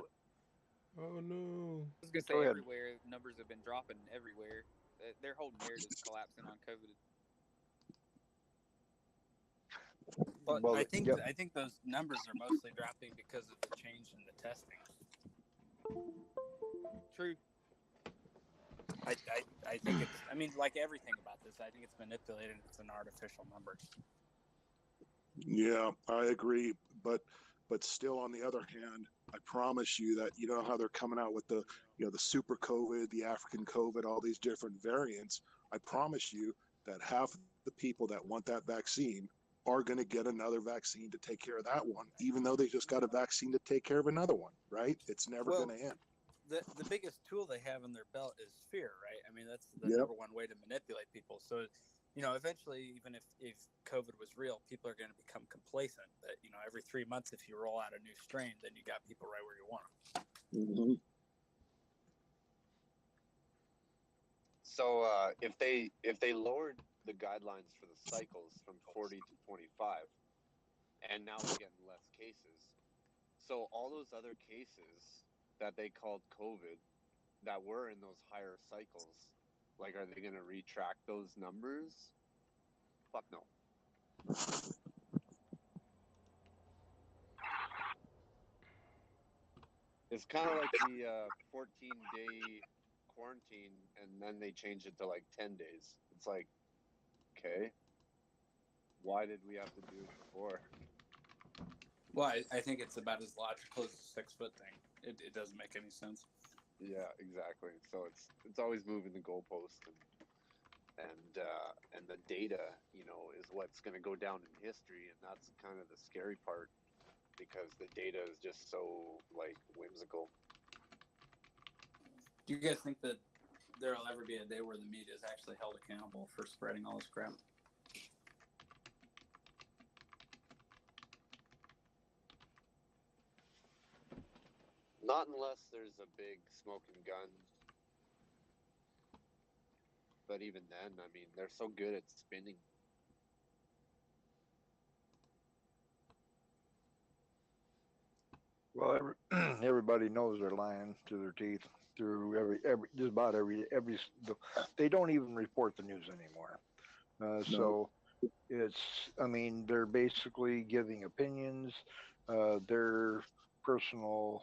Speaker 1: Oh no.
Speaker 14: I was gonna
Speaker 10: Go
Speaker 14: say
Speaker 10: ahead.
Speaker 14: everywhere numbers have been dropping everywhere. Their whole narrative's collapsing on COVID.
Speaker 13: But
Speaker 10: Well,
Speaker 13: I think
Speaker 10: yep.
Speaker 13: I think those numbers are mostly dropping because of the change in the testing.
Speaker 14: True.
Speaker 13: I think it's. I mean, like everything about this, I think it's manipulated. It's an artificial number.
Speaker 11: Yeah, I agree. But still, on the other hand, I promise you that you know how they're coming out with the the super COVID, the African COVID, all these different variants. I promise you that half of the people that want that vaccine are going to get another vaccine to take care of that one, even though they just got a vaccine to take care of another one. Right? It's never
Speaker 13: Well,
Speaker 11: going to end.
Speaker 13: the biggest tool they have in their belt is fear, right? I mean, that's the
Speaker 11: Yep.
Speaker 13: number one way to manipulate people. So, eventually, even if COVID was real, people are going to become complacent. That every 3 months, if you roll out a new strain, then you got people right where you want them.
Speaker 11: Mm-hmm.
Speaker 12: So if they lowered the guidelines for the cycles from 40 to 25, and now we're getting less cases, so all those other cases that they called COVID that were in those higher cycles, like, are they going to retract those numbers? Fuck no. It's kind of like the 14-day quarantine, and then they changed it to like 10 days. It's like, okay, why did we have to do it before?
Speaker 13: Well, I think it's about as logical as the 6 foot thing. It doesn't make any sense.
Speaker 12: Yeah, exactly. So it's always moving the goalpost, and the data, is what's going to go down in history, and that's kind of the scary part, because the data is just so like whimsical.
Speaker 13: Do you guys think that there'll ever be a day where the media is actually held accountable for spreading all this crap?
Speaker 12: Not unless there's a big smoking gun. But even then, I mean, they're so good at spinning.
Speaker 10: Well, everybody knows they're lying to their teeth through every just about every. They don't even report the news anymore.
Speaker 11: No.
Speaker 10: So it's, I mean, they're basically giving opinions, their personal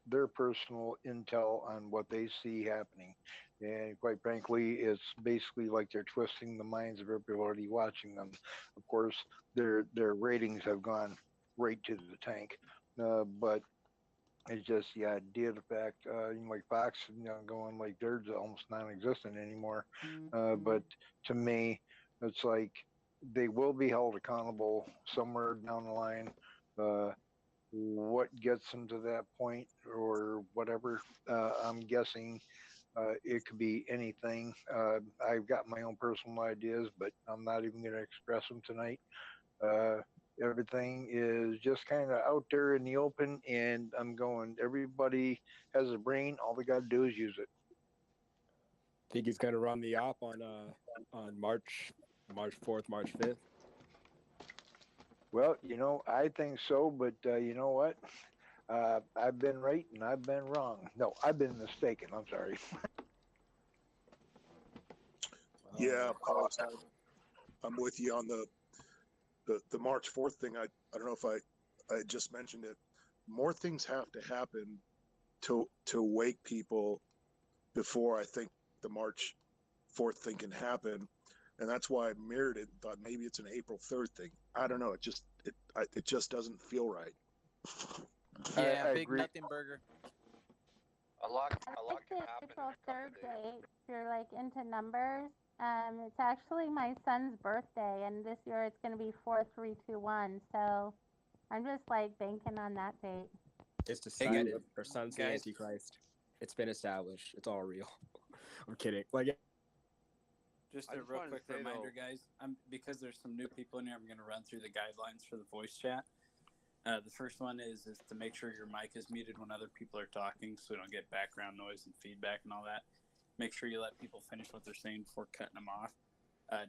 Speaker 10: their personal intel on what they see happening. And quite frankly, it's basically like they're twisting the minds of everybody watching them. Of course, their ratings have gone right to the tank. But it's just the idea, the fact, like Fox, going like they're almost non-existent anymore. But to me, it's like they will be held accountable somewhere down the line. What gets them to that point or whatever, I'm guessing it could be anything. I've got my own personal ideas, but I'm not even going to express them tonight. Uh, Everything is just kind of out there in the open, and I'm going, everybody has a brain. All they got to do is use it.
Speaker 15: Think he's going to run the op on March 4th, March 5th?
Speaker 10: Well, I think so, but you know what? I've been right and I've been wrong. No, I've been mistaken. I'm sorry.
Speaker 11: Yeah, I'm with you on the March 4th thing. I don't know if I just mentioned it. More things have to happen to wake people before I think the March 4th thing can happen, and that's why I mirrored it and thought maybe it's an April 3rd thing. I don't know. It just doesn't feel right.
Speaker 14: Yeah,
Speaker 10: I
Speaker 14: big
Speaker 10: agree.
Speaker 14: nothing burger.
Speaker 12: A lot
Speaker 2: Like
Speaker 12: can
Speaker 2: the
Speaker 12: happen in
Speaker 2: April
Speaker 12: a couple
Speaker 2: 3rd
Speaker 12: days.
Speaker 2: date, if you're like into numbers. It's actually my son's birthday, and this year it's going to be 4321. So I'm just like banking on that date.
Speaker 15: It's
Speaker 13: Hey, guys,
Speaker 15: decided. Her son's the
Speaker 13: guys.
Speaker 15: Antichrist. It's been established. It's all real. I'm kidding. Like,
Speaker 13: Just
Speaker 12: I
Speaker 13: a
Speaker 12: just
Speaker 13: real
Speaker 12: wanted
Speaker 13: quick
Speaker 12: to say,
Speaker 13: reminder,
Speaker 12: though,
Speaker 13: guys. Because there's some new people in here, I'm going to run through the guidelines for the voice chat. The first one is to make sure your mic is muted when other people are talking, so we don't get background noise and feedback and all that. Make sure you let people finish what they're saying before cutting them off.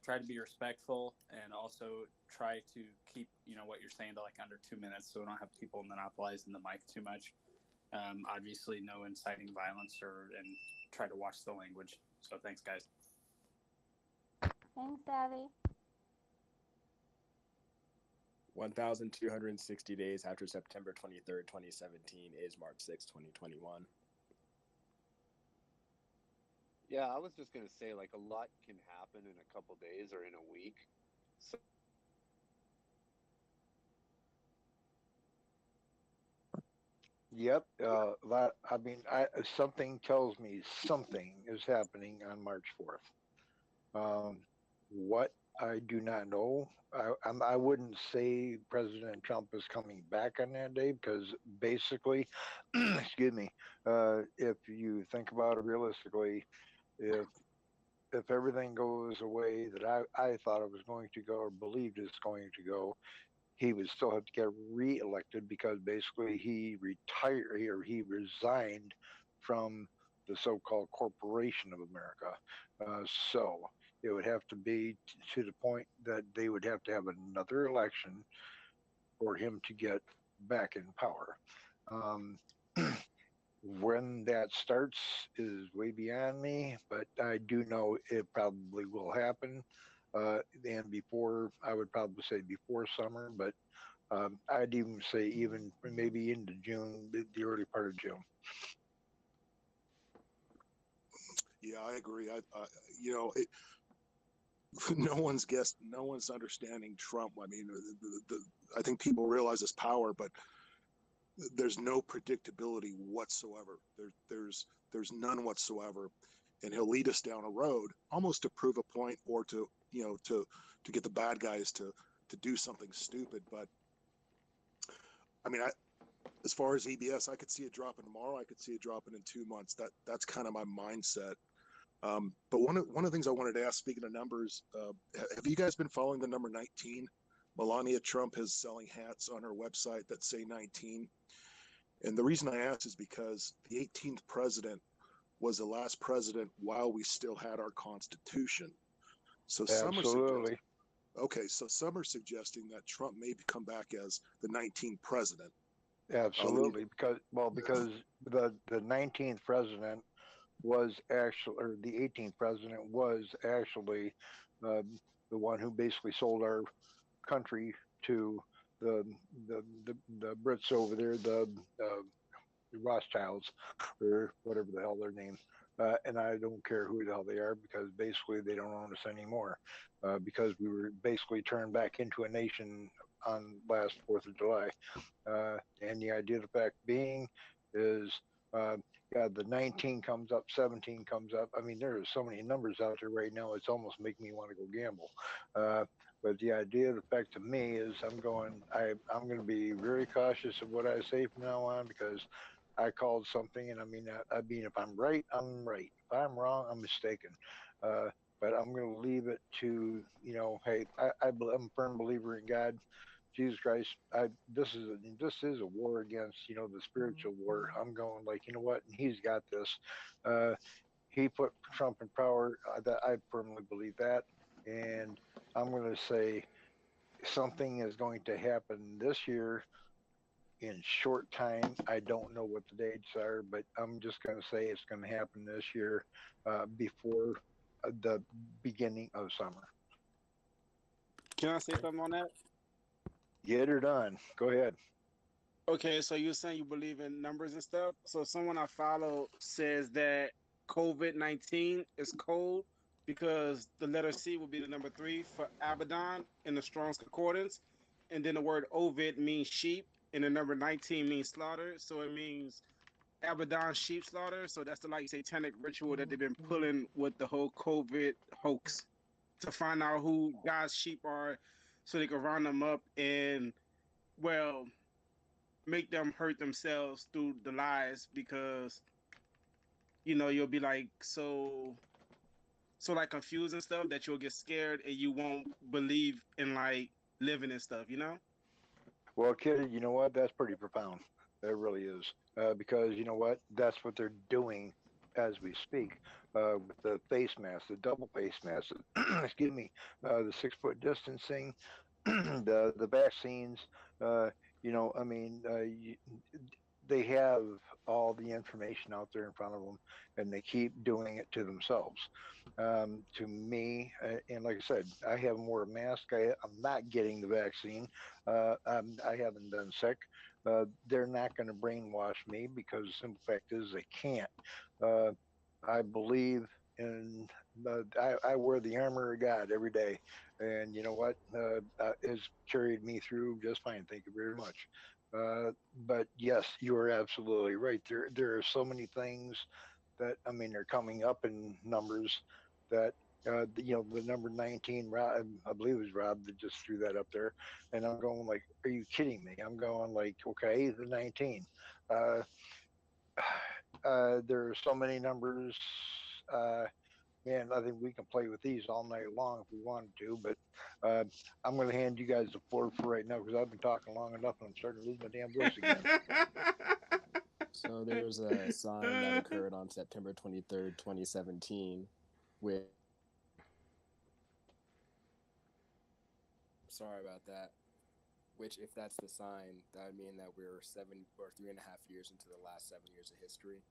Speaker 13: Try to be respectful, and also try to keep what you're saying to like under 2 minutes, so we don't have people monopolizing the mic too much. Obviously, no inciting violence, and try to watch the language. So thanks, guys.
Speaker 2: Thanks, Abby.
Speaker 15: 1,260 days after September 23rd, 2017 is March 6th, 2021.
Speaker 12: Yeah, I was just going to say, like, a lot can happen in a couple days or in a week. So
Speaker 10: Yep. I mean, something tells me something is happening on March 4th. What I do not know. I wouldn't say President Trump is coming back on that day because basically, excuse me, if you think about it realistically, if everything goes the way that I thought it was going to go or believed it's going to go, he would still have to get reelected because basically he retired or he resigned from the so-called Corporation of America. So it would have to be to the point that they would have to have another election for him to get back in power. When that starts is way beyond me, but I do know it probably will happen. And before, I would probably say before summer, but I'd even say even maybe into June, the early part of June.
Speaker 11: Yeah, I agree. No one's understanding Trump. I mean, I think people realize his power, but there's no predictability whatsoever. There's none whatsoever, and he'll lead us down a road almost to prove a point or to get the bad guys to do something stupid. But I mean, as far as EBS, I could see it dropping tomorrow. I could see it dropping in 2 months. That's kind of my mindset. But one of the things I wanted to ask, speaking of numbers, have you guys been following the number 19? Melania Trump is selling hats on her website that say 19. And the reason I ask is because the 18th president was the last president while we still had our Constitution. So
Speaker 10: Absolutely.
Speaker 11: some are suggesting that Trump may come back as the 19th president.
Speaker 10: Absolutely, because the 19th president was actually, or the 18th president was actually the one who basically sold our country to the the Brits over there, the Rothschilds, or whatever the hell their name. And I don't care who the hell they are because basically they don't own us anymore because we were basically turned back into a nation on last 4th of July. And the idea of the fact being is, the 19 comes up, 17 comes up. I mean, there are so many numbers out there right now, it's almost making me want to go gamble. But the idea of the fact to me is I'm going to be very cautious of what I say from now on because I called something, and I mean, if I'm right, I'm right. If I'm wrong, I'm mistaken. But I'm going to leave it to, hey, I'm a firm believer in God. Jesus Christ, this is a war against, the spiritual war. I'm going like, you know what? And he's got this. He put Trump in power. That I firmly believe that. And I'm going to say something is going to happen this year in short time. I don't know what the dates are, but I'm just going to say it's going to happen this year before the beginning of summer.
Speaker 16: Can I say something on that?
Speaker 10: Get her done. Go ahead.
Speaker 16: Okay, so you're saying you believe in numbers and stuff. So someone I follow says that COVID-19 is code because the letter C will be the number 3 for Abaddon in the Strong's Concordance, and then the word Ovid means sheep, and the number 19 means slaughter. So it means Abaddon sheep slaughter. So that's the like satanic ritual that they've been pulling with the whole COVID hoax to find out who God's sheep are, so they can round them up and make them hurt themselves through the lies because you'll be like so like confused and stuff that you'll get scared and you won't believe in like living and stuff.
Speaker 10: Well, kid, you know what? That's pretty profound. That really is. Because you know what? That's what they're doing as we speak, with the face mask, the double face mask, excuse me, the 6 foot distancing, the vaccines. Uh, I mean, they have all the information out there in front of them, and they keep doing it to themselves. To me, and like I said, I haven't worn a mask. I'm not getting the vaccine. I haven't been sick. They're not going to brainwash me because the simple fact is they can't. Uh, I believe in. I wear the armor of God every day, and you know what? It's carried me through just fine. Thank you very much. But yes, you are absolutely right. There are so many things that I mean are coming up in numbers that the number 19. Rob, I believe it was Rob that just threw that up there, and I'm going like, are you kidding me? I'm going like, okay, the 19. Uh, there are so many numbers. Uh, Man, I think we can play with these all night long if we wanted to, but uh, I'm going to hand you guys the floor for right now because I've been talking long enough and I'm starting to lose my damn voice again.
Speaker 15: So there was a sign that occurred on September 23rd, 2017, with. Sorry about that. Which, if that's the sign, that would mean that we're 3.5 years into the last 7 years of history.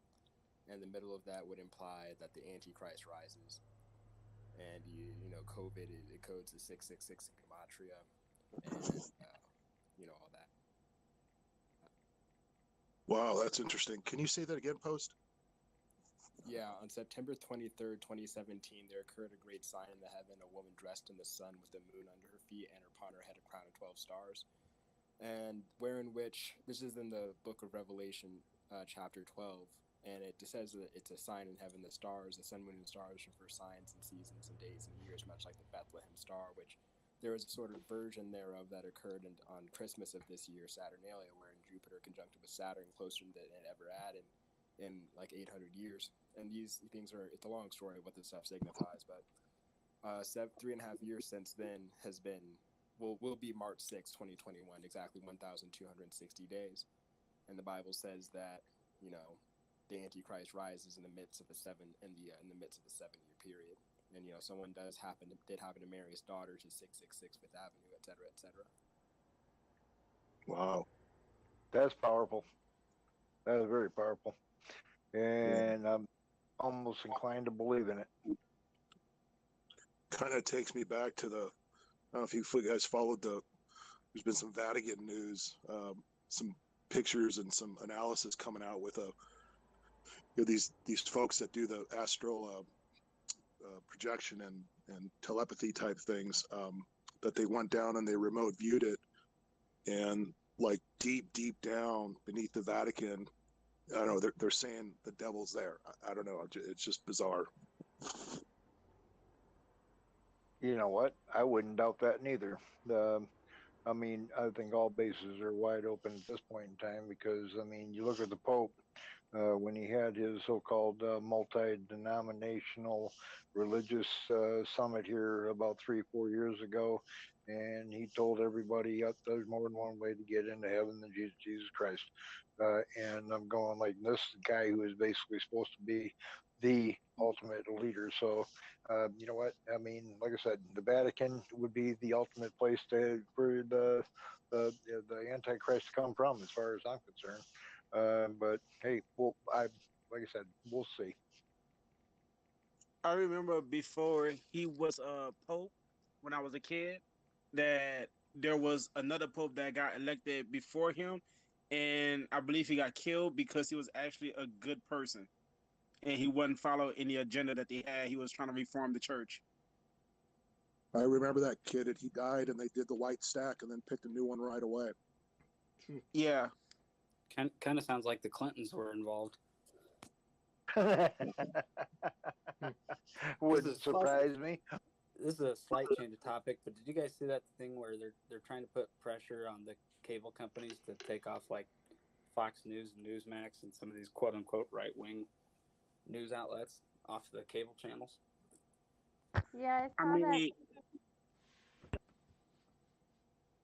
Speaker 15: And the middle of that would imply that the Antichrist rises. And COVID, it codes the 666 in gematria, and all that.
Speaker 11: Wow, that's interesting. Can you say that again, Post?
Speaker 15: Yeah, on September 23rd, 2017, there occurred a great sign in the heaven, a woman dressed in the sun with the moon under her feet, and upon her head a crown of 12 stars. And wherein which, this is in the book of Revelation, chapter 12, and it says that it's a sign in heaven, the stars, the sun, moon, and stars refer signs and seasons and days and years, much like the Bethlehem star, which there was a sort of version thereof that occurred on Christmas of this year, Saturnalia, wherein Jupiter conjuncted with Saturn closer than it ever had in like 800 years. And these things it's a long story what this stuff signifies, but 3.5 years since then has been, will be March 6, 2021, exactly 1,260 days. And the Bible says that, the Antichrist rises in the midst of in the midst of a 7-year period. And, someone did happen to marry his daughter to 666 Fifth Avenue, et cetera, et cetera.
Speaker 10: Wow. That's powerful. That is very powerful. And I'm almost inclined to believe in it.
Speaker 11: Kind of takes me back to I don't know if you guys followed there's been some Vatican news, some pictures and some analysis coming out with these folks that do the astral projection and telepathy type things, that they went down and they remote viewed it, and like deep down beneath the Vatican, I don't know, they're saying the devil's there. I don't know, it's just bizarre.
Speaker 10: You know what? I wouldn't doubt that neither. I mean, I think all bases are wide open at this point in time because, I mean, you look at the Pope when he had his so-called multi-denominational religious summit here about 3-4 years ago, and he told everybody, yep, there's more than one way to get into heaven than Jesus Christ. And I'm going like, this guy who is basically supposed to be the ultimate leader. So, you know what? I mean, like I said, the Vatican would be the ultimate place for the Antichrist to come from, as far as I'm concerned. But hey, well, like I said, we'll see.
Speaker 16: I remember before he was pope, when I was a kid, that there was another pope that got elected before him, and I believe he got killed because he was actually a good person, and he wouldn't follow any agenda that they had. He was trying to reform the church.
Speaker 11: I remember that kid, and he died, and they did the white stack, and then picked a new one right away.
Speaker 16: Yeah,
Speaker 13: kind of sounds like the Clintons were involved.
Speaker 10: Wouldn't surprise me.
Speaker 13: This is a slight change of topic, but did you guys see that thing where they're trying to put pressure on the cable companies to take off like Fox News and Newsmax and some of these quote unquote right wing news outlets off the cable channels?
Speaker 2: Yeah, I saw that.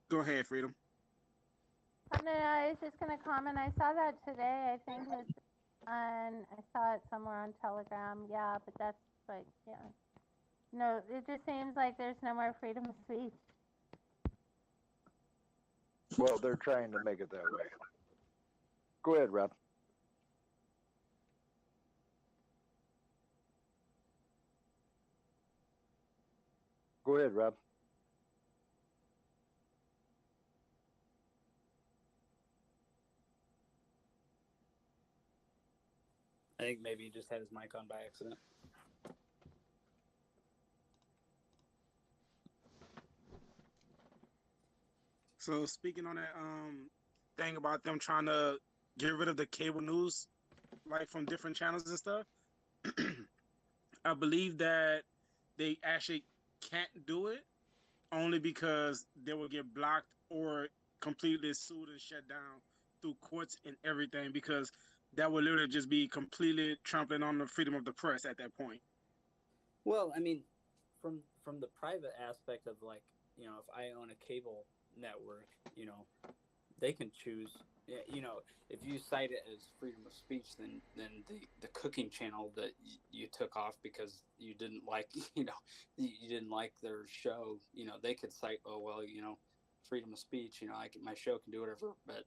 Speaker 16: Go ahead, Freedom.
Speaker 2: No, I was just going to comment. I saw that today. I think and I saw it somewhere on Telegram. Yeah, but that's like, yeah. No, it just seems like there's no more freedom of speech.
Speaker 10: Well, they're trying to make it that way. Go ahead, Rob. Go ahead, Rob.
Speaker 13: I think maybe he just had his mic on by accident.
Speaker 16: So speaking on that thing about them trying to get rid of the cable news, like from different channels and stuff, I believe that they actually can't do it only because they will get blocked or completely sued and shut down through courts and everything, because that would literally just be completely trampling on the freedom of the press at that point.
Speaker 13: Well, I mean, from the private aspect of, like, you know, if I own a cable network, you know, they can choose. You know, if you cite it as freedom of speech, then the cooking channel that you took off because you didn't like, you know, you didn't like their show, you know, they could cite, oh well, you know, freedom of speech, you know, my show can do whatever. But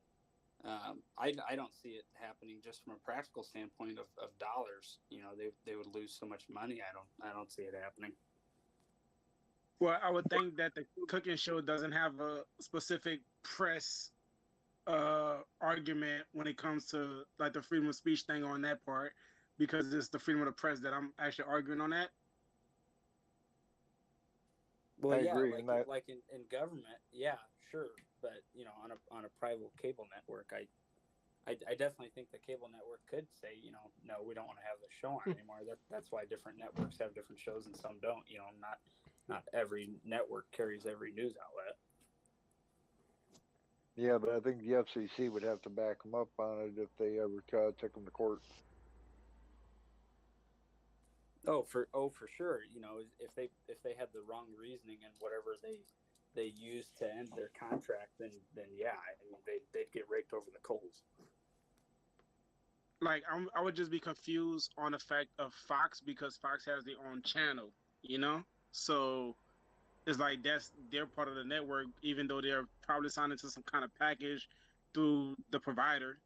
Speaker 13: I don't see it happening just from a practical standpoint of dollars. You know, they would lose so much money. I don't see it happening.
Speaker 16: Well, I would think that the cooking show doesn't have a specific press argument when it comes to like the freedom of speech thing on that part, because it's the freedom of the press that I'm actually arguing on that.
Speaker 13: Well,
Speaker 10: I
Speaker 13: yeah,
Speaker 10: agree,
Speaker 13: like in government, yeah, sure, but you know, on a private cable network, I definitely think the cable network could say, you know, no, we don't want to have the show on anymore. That's why different networks have different shows and some don't. You know, not every network carries every news outlet.
Speaker 10: Yeah, but I think the FCC would have to back them up on it if they ever took them to court.
Speaker 13: For sure. You know, if they had the wrong reasoning and whatever they used to end their contract, then yeah, I mean, they'd get raked over the coals.
Speaker 16: Like I would just be confused on the fact of Fox, because Fox has their own channel, you know? So it's like that's their part of the network, even though they're probably signed into some kind of package through the provider.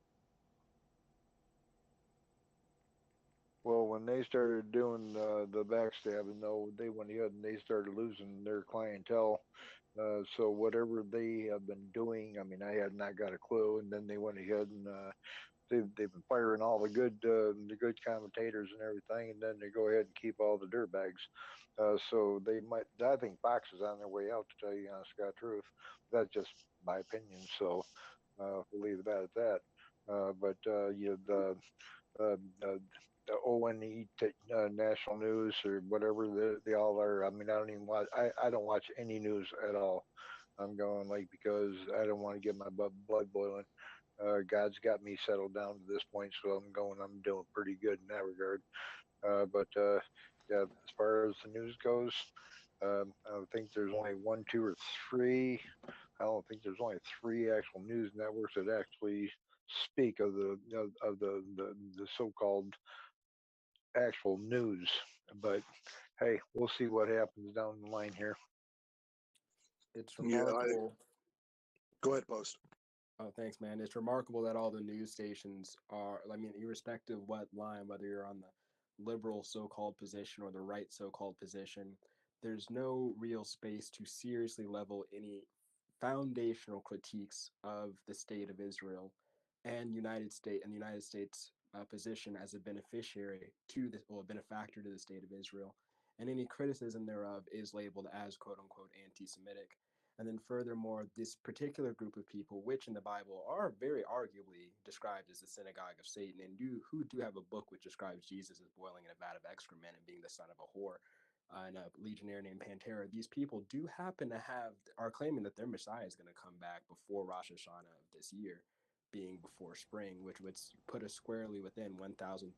Speaker 10: Well, when they started doing the backstabbing, though, they went ahead and they started losing their clientele. So whatever they have been doing, I mean, I had not got a clue, and then they went ahead and they've been firing all the good commentators and everything, and then they go ahead and keep all the dirtbags. So they might. I think Fox is on their way out. To tell you the honest God truth, that's just my opinion. So we'll leave that at that. But you know, uh, uh, the ONE national news or whatever they all are. I mean, I don't even watch. I don't watch any news at all. I'm going like because I don't want to get my blood boiling. God's got me settled down to this point, so I'm doing pretty good in that regard. But yeah, as far as the news goes, I think there's only one, two, or three. I don't think there's only three actual news networks that actually speak of the so-called actual news. But hey, we'll see what happens down the line here.
Speaker 15: It's
Speaker 11: Yeah,
Speaker 15: remarkable.
Speaker 11: Go ahead, Post.
Speaker 15: Oh, thanks, man. It's remarkable that all the news stations are, I mean, irrespective of what line, whether you're on the liberal so called position or the right so called position, there's no real space to seriously level any foundational critiques of the state of Israel and the United States position as a beneficiary to this, or a benefactor to the state of Israel. And any criticism thereof is labeled as quote unquote anti Semitic. And then, furthermore, this particular group of people, which in the Bible are very arguably described as the synagogue of Satan, and who do have a book which describes Jesus as boiling in a vat of excrement and being the son of a whore, and a legionnaire named Pantera, these people do happen to are claiming that their Messiah is going to come back before Rosh Hashanah of this year, being before spring, which would put us squarely within 1,260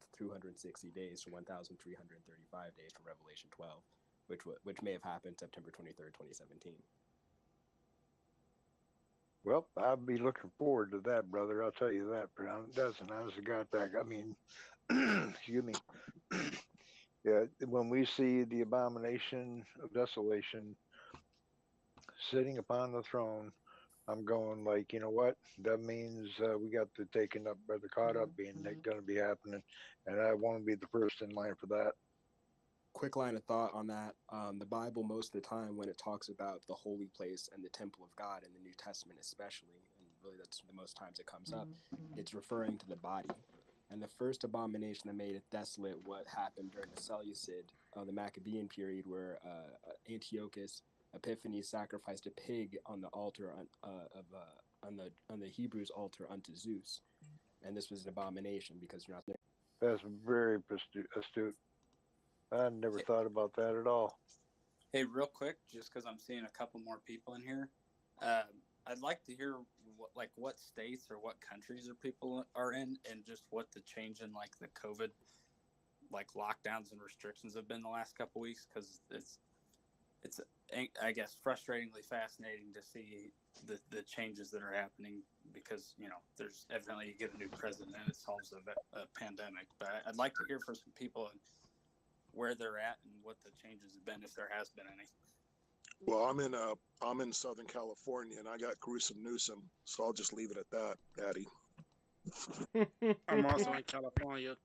Speaker 15: days to 1,335 days from Revelation 12, which may have happened September 23rd, 2017.
Speaker 10: Well, I'll be looking forward to that, brother. I'll tell you that. But that's an honest to God that. I mean, excuse me. Yeah, when we see the abomination of desolation sitting upon the throne, I'm going like, you know what? That means we got the taken up by the caught up being going to be happening, and I want to be the first in line for that.
Speaker 15: Quick line of thought on that. The Bible, most of the time, when it talks about the holy place and the temple of God in the New Testament, especially, and really that's the most times it comes up, it's referring to the body. And the first abomination that made it desolate, what happened during the Seleucid, the Maccabean period, where Antiochus Epiphanes sacrificed a pig on the altar on the Hebrews' altar unto Zeus, and this was an abomination because you're not there.
Speaker 10: That's very astute. I never thought about that at all.
Speaker 13: Hey, real quick, just because I'm seeing a couple more people in here, I'd like to hear what states or what countries or people are in, and just what the change in like the COVID lockdowns and restrictions have been the last couple weeks, because it's I guess frustratingly fascinating to see the changes that are happening, because there's evidently you get a new president and it solves a pandemic. But I'd like to hear from some people and where they're at and what the changes have been, if there has been any.
Speaker 11: Well, I'm in Southern California, and I got gruesome Newsom, so I'll just leave it at that, Addy.
Speaker 16: I'm also in California.